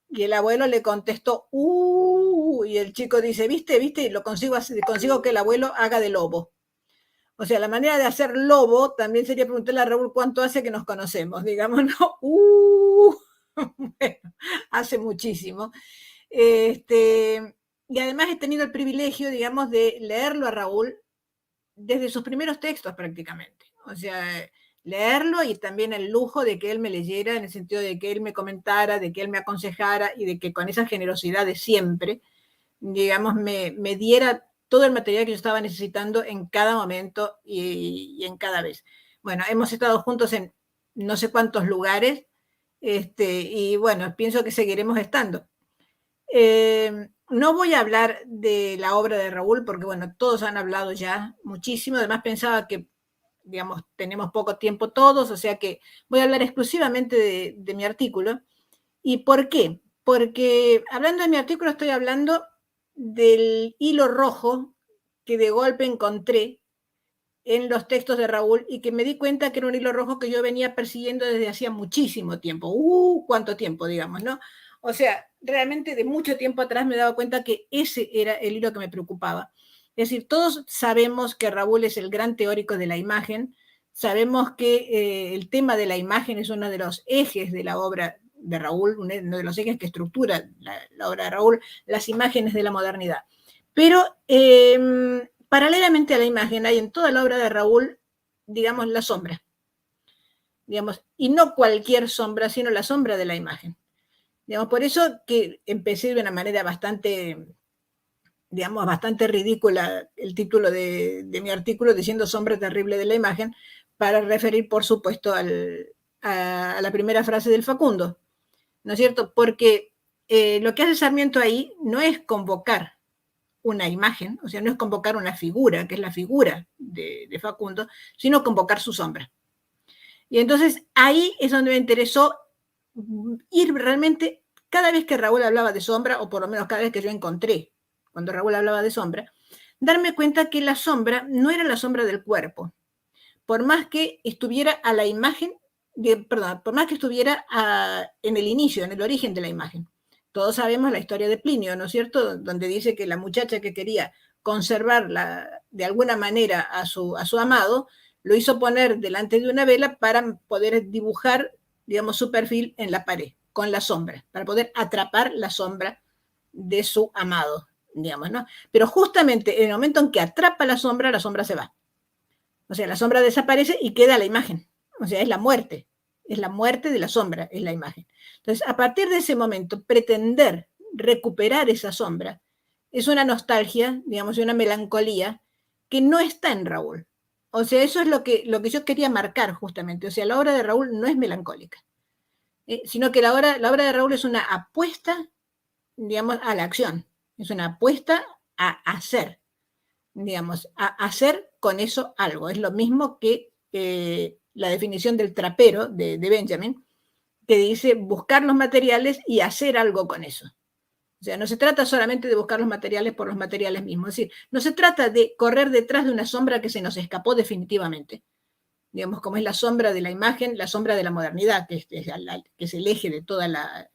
Y el abuelo le contestó, y el chico dice, ¿viste? Y consigo que el abuelo haga de lobo. O sea, la manera de hacer lobo también sería preguntarle a Raúl cuánto hace que nos conocemos, digamos, ¿no? Bueno, hace muchísimo. Y además he tenido el privilegio, digamos, de leerlo a Raúl desde sus primeros textos prácticamente. O sea, leerlo y también el lujo de que él me leyera, en el sentido de que él me comentara, de que él me aconsejara y de que con esa generosidad de siempre, digamos, me diera todo el material que yo estaba necesitando en cada momento y en cada vez. Bueno, hemos estado juntos en no sé cuántos lugares, y bueno, pienso que seguiremos estando. No voy a hablar de la obra de Raúl porque, bueno, todos han hablado ya muchísimo. Además, pensaba que, digamos, tenemos poco tiempo todos, o sea que voy a hablar exclusivamente de mi artículo. ¿Y por qué? Porque hablando de mi artículo estoy hablando del hilo rojo que de golpe encontré en los textos de Raúl y que me di cuenta que era un hilo rojo que yo venía persiguiendo desde hacía muchísimo tiempo. ¿Cuánto tiempo, digamos, no? O sea, realmente de mucho tiempo atrás me he dado cuenta que ese era el hilo que me preocupaba. Es decir, todos sabemos que Raúl es el gran teórico de la imagen, sabemos que el tema de la imagen es uno de los ejes de la obra de Raúl, uno de los ejes que estructura la obra de Raúl, las imágenes de la modernidad. Pero paralelamente a la imagen hay en toda la obra de Raúl, digamos, la sombra. Digamos, y no cualquier sombra, sino la sombra de la imagen. Digamos, por eso que empecé de una manera bastante, digamos, bastante ridícula el título de mi artículo diciendo sombra terrible de la imagen, para referir, por supuesto, a la primera frase del Facundo, ¿no es cierto? Porque lo que hace Sarmiento ahí no es convocar una imagen, o sea, no es convocar una figura, que es la figura de Facundo, sino convocar su sombra. Y entonces ahí es donde me interesó ir realmente, cada vez que Raúl hablaba de sombra, o por lo menos cada vez que yo encontré, cuando Raúl hablaba de sombra, darme cuenta que la sombra no era la sombra del cuerpo, por más que estuviera a la imagen, por más que estuviera en el inicio, en el origen de la imagen. Todos sabemos la historia de Plinio, ¿no es cierto?, donde dice que la muchacha que quería conservar de alguna manera a su amado, lo hizo poner delante de una vela para poder dibujar, digamos, su perfil en la pared, con la sombra, para poder atrapar la sombra de su amado, digamos, ¿no? Pero justamente en el momento en que atrapa la sombra se va. O sea, la sombra desaparece y queda la imagen. O sea, es la muerte de la sombra, es la imagen. Entonces, a partir de ese momento, pretender recuperar esa sombra es una nostalgia, digamos, y una melancolía que no está en Raúl. O sea, eso es lo que yo quería marcar justamente. O sea, la obra de Raúl no es melancólica, sino que la obra de Raúl es una apuesta, digamos, a la acción. Es una apuesta a hacer, digamos, a hacer con eso algo. Es lo mismo que la definición del trapero de Benjamin, que dice buscar los materiales y hacer algo con eso. O sea, no se trata solamente de buscar los materiales por los materiales mismos. Es decir, no se trata de correr detrás de una sombra que se nos escapó definitivamente, digamos, como es la sombra de la imagen, la sombra de la modernidad, que es el eje de toda la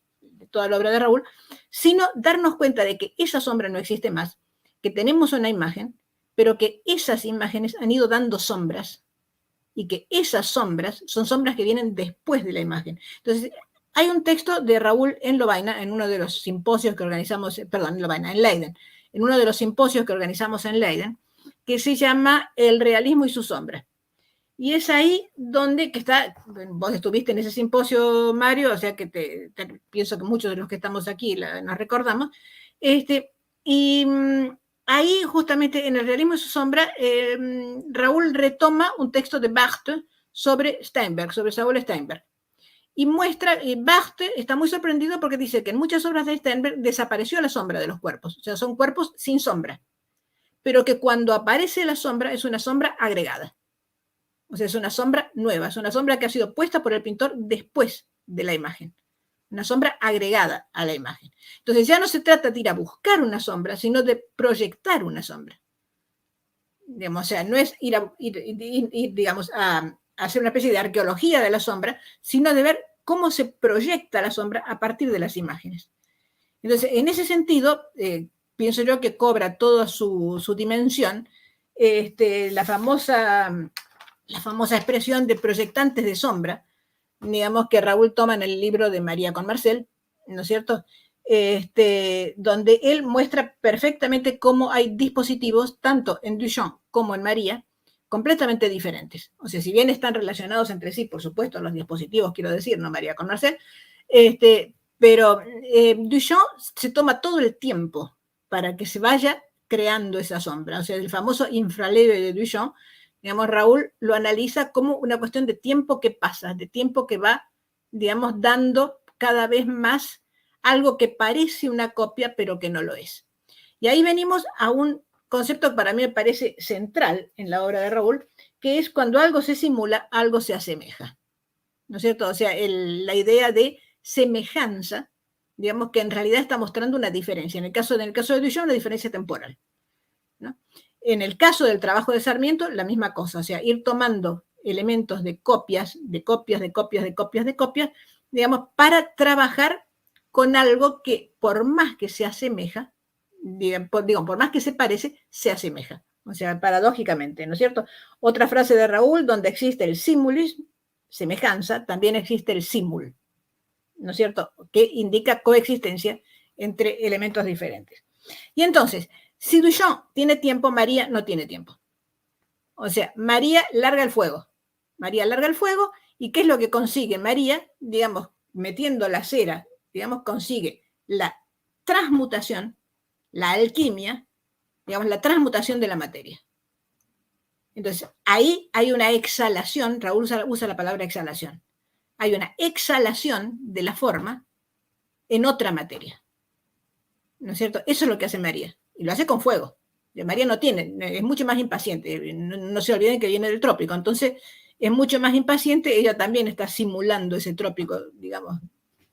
obra de Raúl, sino darnos cuenta de que esa sombra no existe más, que tenemos una imagen, pero que esas imágenes han ido dando sombras y que esas sombras son sombras que vienen después de la imagen. Entonces, hay un texto de Raúl en Lovaina, en uno de los simposios que organizamos, perdón, en Leiden, en uno de los simposios que organizamos en Leiden, que se llama El realismo y su sombra. Y es ahí donde que está, vos estuviste en ese simposio, Mario, o sea que pienso que muchos de los que estamos aquí nos recordamos, y ahí justamente en El realismo y su sombra, Raúl retoma un texto de Barthes sobre Steinberg, sobre Saúl Steinberg. Y muestra, Barthes está muy sorprendido porque dice que en muchas obras de Steinberg desapareció la sombra de los cuerpos, o sea, son cuerpos sin sombra, pero que cuando aparece la sombra es una sombra agregada. O sea, es una sombra nueva, es una sombra que ha sido puesta por el pintor después de la imagen. Una sombra agregada a la imagen. Entonces ya no se trata de ir a buscar una sombra, sino de proyectar una sombra. Digamos, o sea, no es ir digamos, a hacer una especie de arqueología de la sombra, sino de ver cómo se proyecta la sombra a partir de las imágenes. Entonces, en ese sentido, pienso yo que cobra toda su dimensión la famosa expresión de proyectantes de sombra, digamos, que Raúl toma en el libro de María con Marcel, ¿no es cierto?, donde él muestra perfectamente cómo hay dispositivos, tanto en Duchamp como en María, completamente diferentes. O sea, si bien están relacionados entre sí, por supuesto, los dispositivos, quiero decir, no María con Marcel, pero Duchamp se toma todo el tiempo para que se vaya creando esa sombra. O sea, el famoso infraleve de Duchamp, digamos, Raúl lo analiza como una cuestión de tiempo que pasa, de tiempo que va, digamos, dando cada vez más algo que parece una copia, pero que no lo es. Y ahí venimos a un concepto que para mí me parece central en la obra de Raúl, que es cuando algo se simula, algo se asemeja. ¿No es cierto? O sea, la idea de semejanza, digamos, que en realidad está mostrando una diferencia. En el caso de Duchamp, una diferencia temporal, ¿no? En el caso del trabajo de Sarmiento, la misma cosa, o sea, ir tomando elementos de copias, digamos, para trabajar con algo que por más que se asemeja, por más que se parece, se asemeja. O sea, paradójicamente, ¿no es cierto? Otra frase de Raúl, donde existe el simulis, semejanza, también existe el simul, ¿no es cierto?, que indica coexistencia entre elementos diferentes. Y entonces, si Duchamp tiene tiempo, María no tiene tiempo. O sea, María larga el fuego. ¿Y qué es lo que consigue María? Digamos, metiendo la cera, digamos, consigue la transmutación, la alquimia, digamos, la transmutación de la materia. Entonces, ahí hay una exhalación, Raúl usa la palabra exhalación. Hay una exhalación de la forma en otra materia. ¿No es cierto? Eso es lo que hace María. Y lo hace con fuego. María no tiene, es mucho más impaciente. No se olviden que viene del trópico. Entonces, es mucho más impaciente. Ella también está simulando ese trópico, digamos,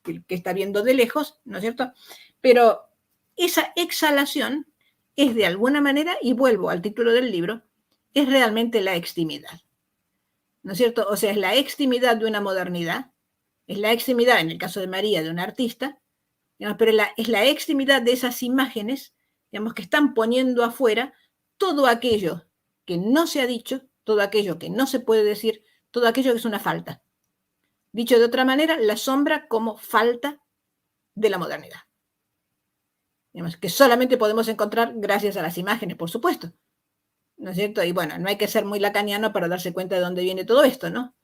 que está viendo de lejos, ¿no es cierto? Pero esa exhalación es de alguna manera, y vuelvo al título del libro, es realmente la extimidad. ¿No es cierto? O sea, es la extimidad de una modernidad, es la extimidad, en el caso de María, de un artista, digamos, pero es la extimidad de esas imágenes, digamos, que están poniendo afuera todo aquello que no se ha dicho, todo aquello que no se puede decir, todo aquello que es una falta. Dicho de otra manera, la sombra como falta de la modernidad. Digamos, que solamente podemos encontrar gracias a las imágenes, por supuesto. ¿No es cierto? Y bueno, no hay que ser muy lacaniano para darse cuenta de dónde viene todo esto, ¿no?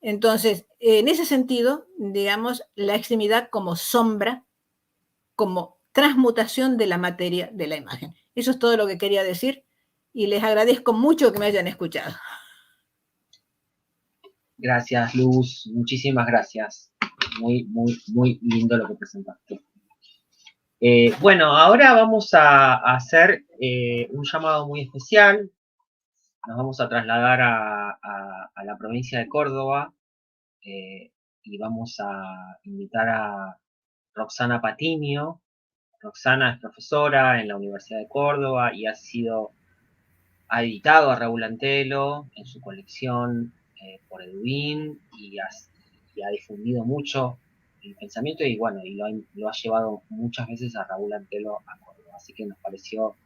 Entonces, en ese sentido, digamos, la extremidad como sombra, como transmutación de la materia de la imagen. Eso es todo lo que quería decir y les agradezco mucho que me hayan escuchado. Gracias, Luz. Muchísimas gracias. Muy, muy, muy lindo lo que presentaste. Bueno, ahora vamos a hacer un llamado muy especial. Nos vamos a trasladar a la provincia de Córdoba y vamos a invitar a Roxana Patiño. Roxana es profesora en la Universidad de Córdoba y ha editado a Raúl Antelo en su colección por Edwin y ha difundido mucho el pensamiento y bueno, y lo ha llevado muchas veces a Raúl Antelo a Córdoba. Así que nos pareció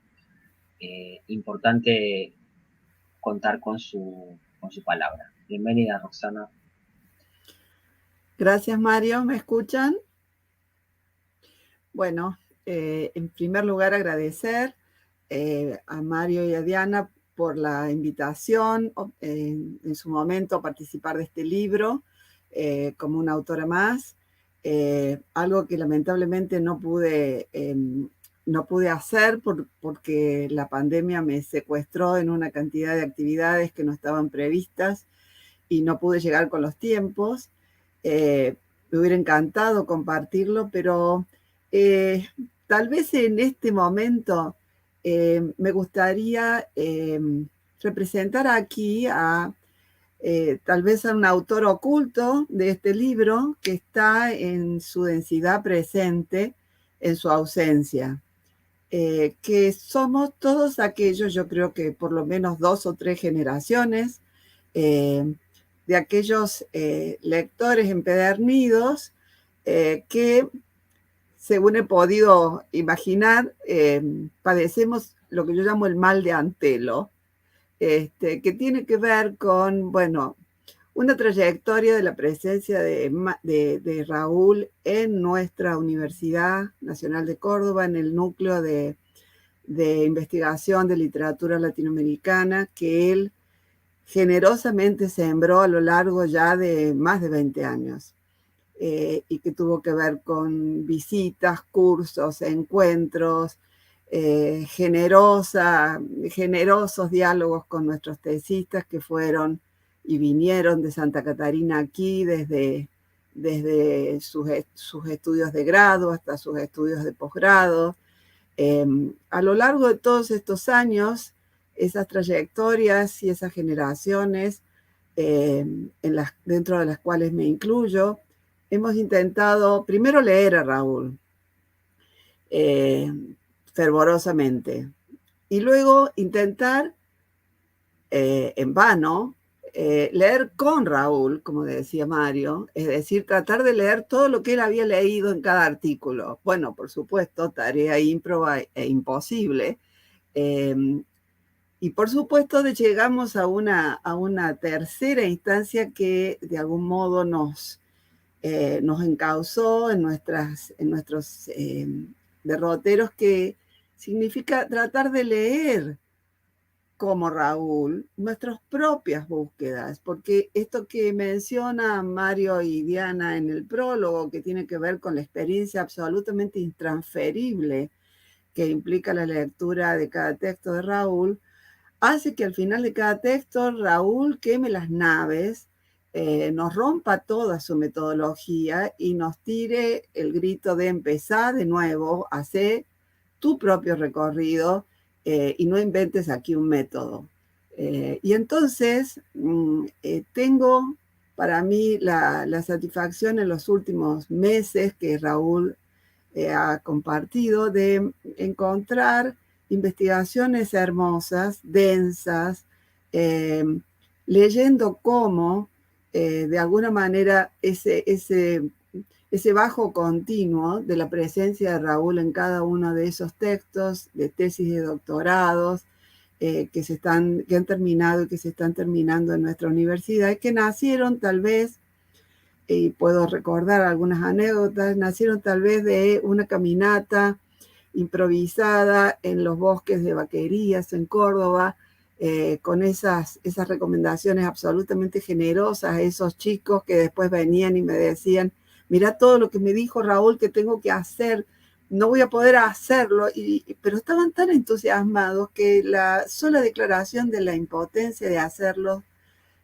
importante contar con su palabra. Bienvenida, Roxana. Gracias, Mario. ¿Me escuchan? Bueno, en primer lugar agradecer a Mario y a Diana por la invitación en su momento a participar de este libro como una autora más. Algo que lamentablemente no pude hacer porque la pandemia me secuestró en una cantidad de actividades que no estaban previstas y no pude llegar con los tiempos. Me hubiera encantado compartirlo, pero tal vez en este momento me gustaría representar aquí a tal vez a un autor oculto de este libro que está en su densidad presente, en su ausencia, que somos todos aquellos, yo creo que por lo menos 2 o 3 generaciones, de aquellos lectores empedernidos que, según he podido imaginar, padecemos lo que yo llamo el mal de Antelo, que tiene que ver con, bueno, una trayectoria de la presencia de Raúl en nuestra Universidad Nacional de Córdoba, en el núcleo de investigación de literatura latinoamericana que él generosamente sembró a lo largo ya de más de 20 años, y que tuvo que ver con visitas, cursos, encuentros, generosos diálogos con nuestros tesistas que fueron y vinieron de Santa Catarina aquí desde sus estudios de grado hasta sus estudios de posgrado. A lo largo de todos estos años, esas trayectorias y esas generaciones, dentro de las cuales me incluyo, hemos intentado primero leer a Raúl fervorosamente y luego intentar, en vano, leer con Raúl, como decía Mario, es decir, tratar de leer todo lo que él había leído en cada artículo. Bueno, por supuesto, tarea ímproba e imposible. Y por supuesto llegamos a una tercera instancia que de algún modo nos encauzó en nuestros derroteros, que significa tratar de leer como Raúl nuestras propias búsquedas, porque esto que menciona Mario y Diana en el prólogo, que tiene que ver con la experiencia absolutamente intransferible que implica la lectura de cada texto de Raúl, hace que al final de cada texto Raúl queme las naves, nos rompa toda su metodología y nos tire el grito de empezar de nuevo, hacer tu propio recorrido y no inventes aquí un método. Y entonces tengo para mí la satisfacción en los últimos meses que Raúl ha compartido de encontrar investigaciones hermosas, densas, leyendo cómo de alguna manera ese bajo continuo de la presencia de Raúl en cada uno de esos textos de tesis de doctorados que han terminado y que se están terminando en nuestra universidad, y que nacieron tal vez, y puedo recordar algunas anécdotas, nacieron tal vez de una caminata improvisada en los bosques de Vaquerías, en Córdoba, con esas recomendaciones absolutamente generosas a esos chicos que después venían y me decían: mira todo lo que me dijo Raúl que tengo que hacer, no voy a poder hacerlo, pero estaban tan entusiasmados que la sola declaración de la impotencia de hacerlo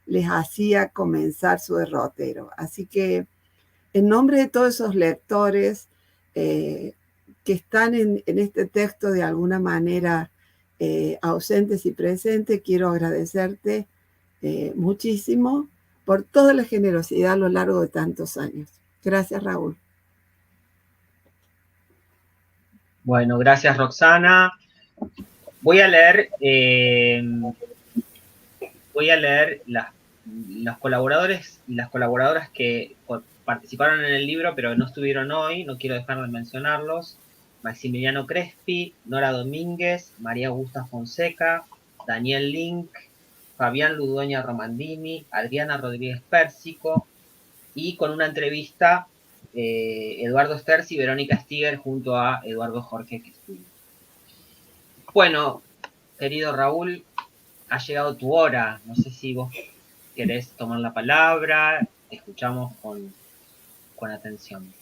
les hacía comenzar su derrotero. Así que, en nombre de todos esos lectores que están en este texto de alguna manera ausentes y presentes, quiero agradecerte muchísimo por toda la generosidad a lo largo de tantos años. Gracias, Raúl. Bueno, gracias, Roxana. Voy a leer los colaboradores y las colaboradoras que participaron en el libro, pero no estuvieron hoy, no quiero dejar de mencionarlos: Maximiliano Crespi, Nora Domínguez, María Augusta Fonseca, Daniel Link, Fabián Ludueña Romandini, Adriana Rodríguez Pérsico, y con una entrevista Eduardo Sterzi y Verónica Stiger junto a Eduardo Jorge Questillo. Bueno, querido Raúl, ha llegado tu hora. No sé si vos querés tomar la palabra. Te escuchamos con atención.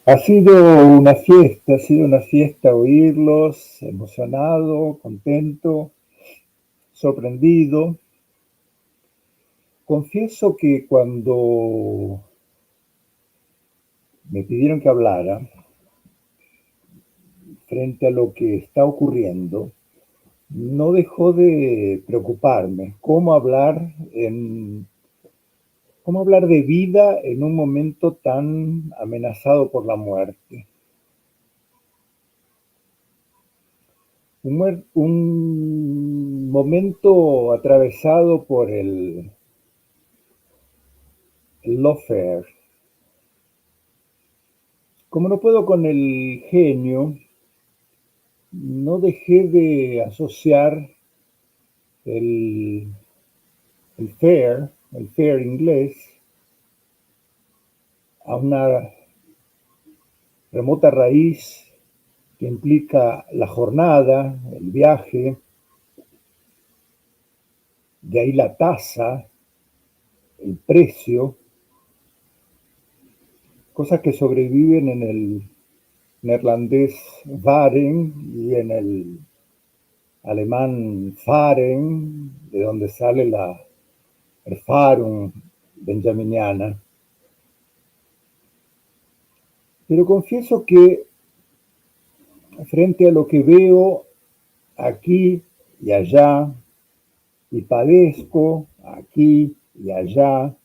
Ha sido una fiesta oírlos, emocionado, contento, sorprendido, confieso que cuando me pidieron que hablara frente a lo que está ocurriendo, no dejó de preocuparme cómo hablar de vida en un momento tan amenazado por la muerte. Un momento atravesado por el lawfare. Como no puedo con el genio, no dejé de asociar el fair inglés, a una remota raíz que implica la jornada, el viaje, de ahí la tasa, el precio, cosas que sobreviven en el neerlandés waren y en el alemán fahren, de donde sale la Erfahrung benjaminiana. Pero confieso que frente a lo que veo aquí y allá, y padezco aquí y allá,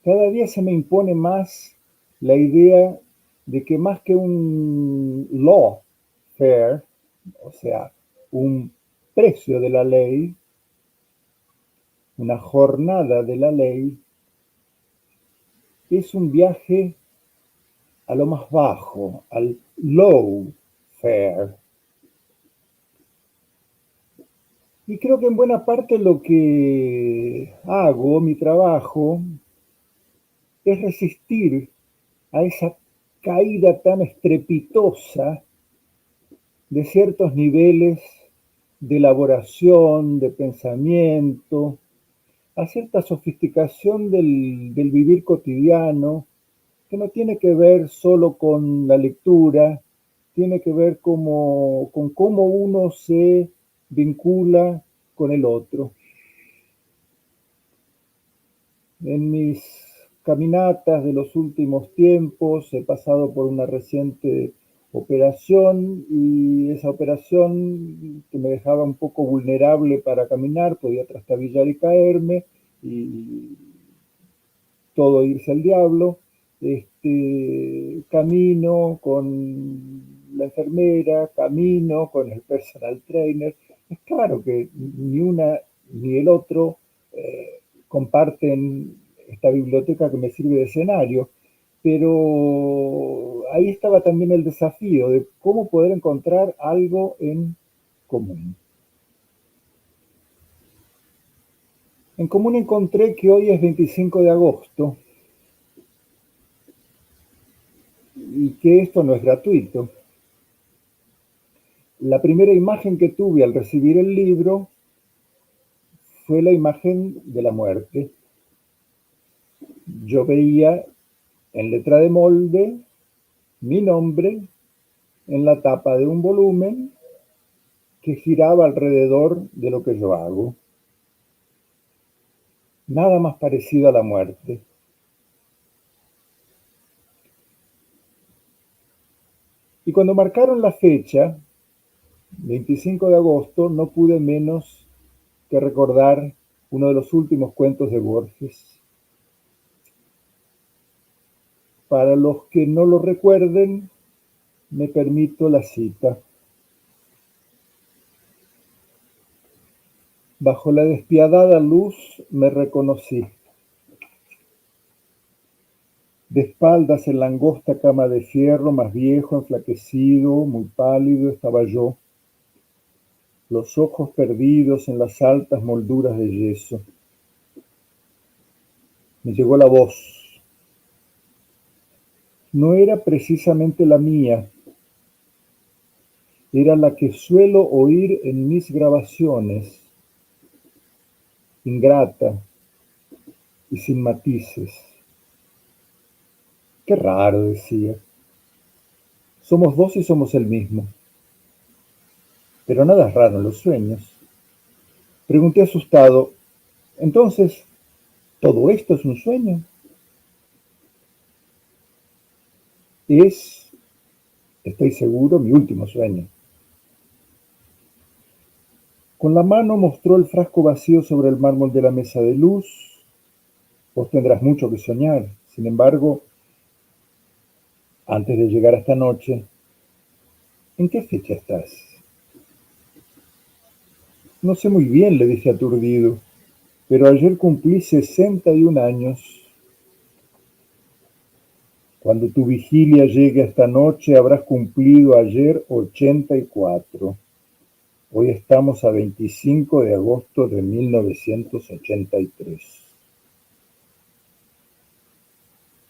cada día se me impone más la idea de que más que un lawfare, o sea, un precio de la ley, una jornada de la ley, es un viaje a lo más bajo, al low fare. Y creo que en buena parte lo que hago, mi trabajo, es resistir a esa caída tan estrepitosa de ciertos niveles de elaboración, de pensamiento, a cierta sofisticación del vivir cotidiano, que no tiene que ver solo con la lectura, tiene que ver con cómo uno se vincula con el otro. En mis caminatas de los últimos tiempos he pasado por una reciente operación y esa operación que me dejaba un poco vulnerable para caminar, podía trastabillar y caerme y todo irse al diablo. Camino con la enfermera, camino con el personal trainer. Es claro que ni una ni el otro comparten esta biblioteca que me sirve de escenario, pero ahí estaba también el desafío de cómo poder encontrar algo en común. En común encontré que hoy es 25 de agosto y que esto no es gratuito. La primera imagen que tuve al recibir el libro fue la imagen de la muerte. Yo veía en letra de molde mi nombre en la tapa de un volumen que giraba alrededor de lo que yo hago. Nada más parecido a la muerte. Y cuando marcaron la fecha, 25 de agosto, no pude menos que recordar uno de los últimos cuentos de Borges. Para los que no lo recuerden, me permito la cita. Bajo la despiadada luz me reconocí. De espaldas en la angosta cama de fierro, más viejo, enflaquecido, muy pálido, estaba yo, los ojos perdidos en las altas molduras de yeso. Me llegó la voz. No era precisamente la mía, era la que suelo oír en mis grabaciones, ingrata y sin matices. Qué raro, decía. Somos dos y somos el mismo. Pero nada es raro en los sueños. Pregunté asustado, entonces, ¿Todo esto es un sueño? Es, estoy seguro, mi último sueño. Con la mano mostró el frasco vacío sobre el mármol de la mesa de luz. Vos tendrás mucho que soñar. Sin embargo, antes de llegar a esta noche, ¿en qué fecha estás? No sé muy bien, le dije aturdido, pero ayer cumplí 61 años. Cuando tu vigilia llegue a esta noche, habrás cumplido ayer 84. Hoy estamos a 25 de agosto de 1983.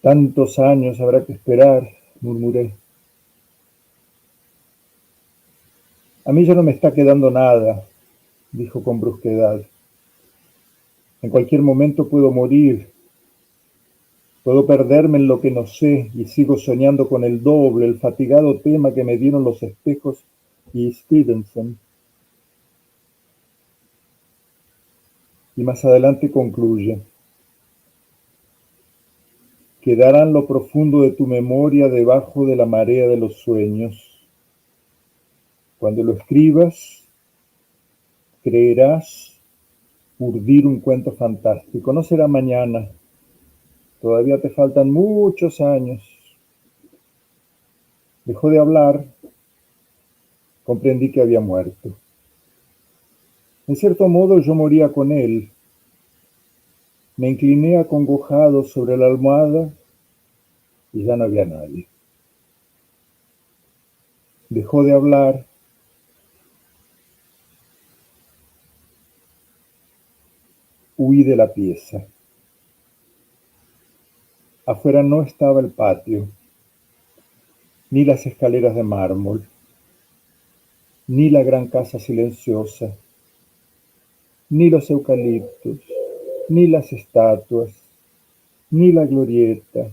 Tantos años habrá que esperar, murmuré. A mí ya no me está quedando nada, dijo con brusquedad. En cualquier momento puedo morir. Puedo perderme en lo que no sé y sigo soñando con el doble, el fatigado tema que me dieron los espejos y Stevenson. Y más adelante concluye: quedará en lo profundo de tu memoria debajo de la marea de los sueños. Cuando lo escribas, creerás urdir un cuento fantástico. No será mañana, todavía te faltan muchos años. Dejó de hablar, comprendí que había muerto. En cierto modo yo moría con él. Me incliné acongojado sobre la almohada y ya no había nadie. Dejó de hablar. Huí de la pieza. Afuera no estaba el patio, ni las escaleras de mármol, ni la gran casa silenciosa, ni los eucaliptos, ni las estatuas, ni la glorieta,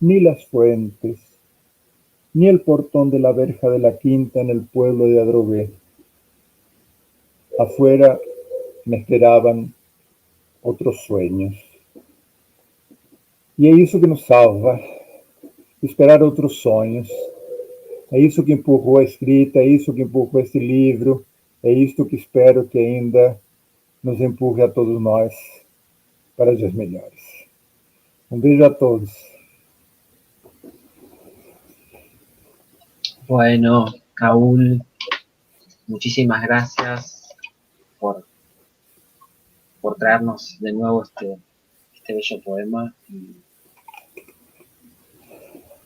ni las fuentes, ni el portón de la verja de la quinta en el pueblo de Adrogué. Afuera me esperaban outros sueños. E é isso que nos salva, esperar outros sonhos. É isso que empurrou a escrita, é isso que empurrou este livro, é isto que espero que ainda nos empurre a todos nós para dias melhores. Um beijo a todos. Bueno, Raúl, muchísimas gracias por traernos de nuevo este bello poema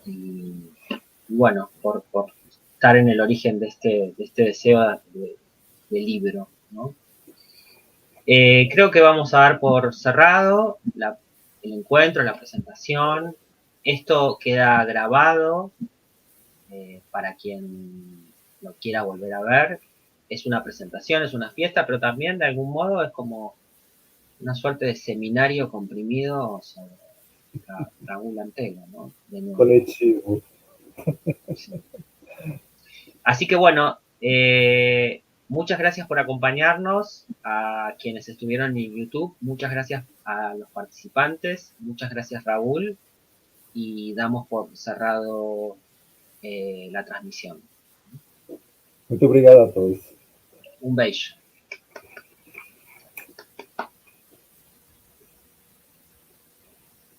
y bueno, por estar en el origen de este deseo de libro, ¿no? Creo que vamos a dar por cerrado el encuentro, la presentación. Esto queda grabado para quien lo quiera volver a ver. Es una presentación, es una fiesta, pero también de algún modo es como una suerte de seminario comprimido sobre Raúl Antelo, ¿no? Colectivo. Sí. Así que bueno, muchas gracias por acompañarnos, a quienes estuvieron en YouTube, muchas gracias a los participantes, muchas gracias Raúl, y damos por cerrado la transmisión. Muito obrigado a todos. Un beijo.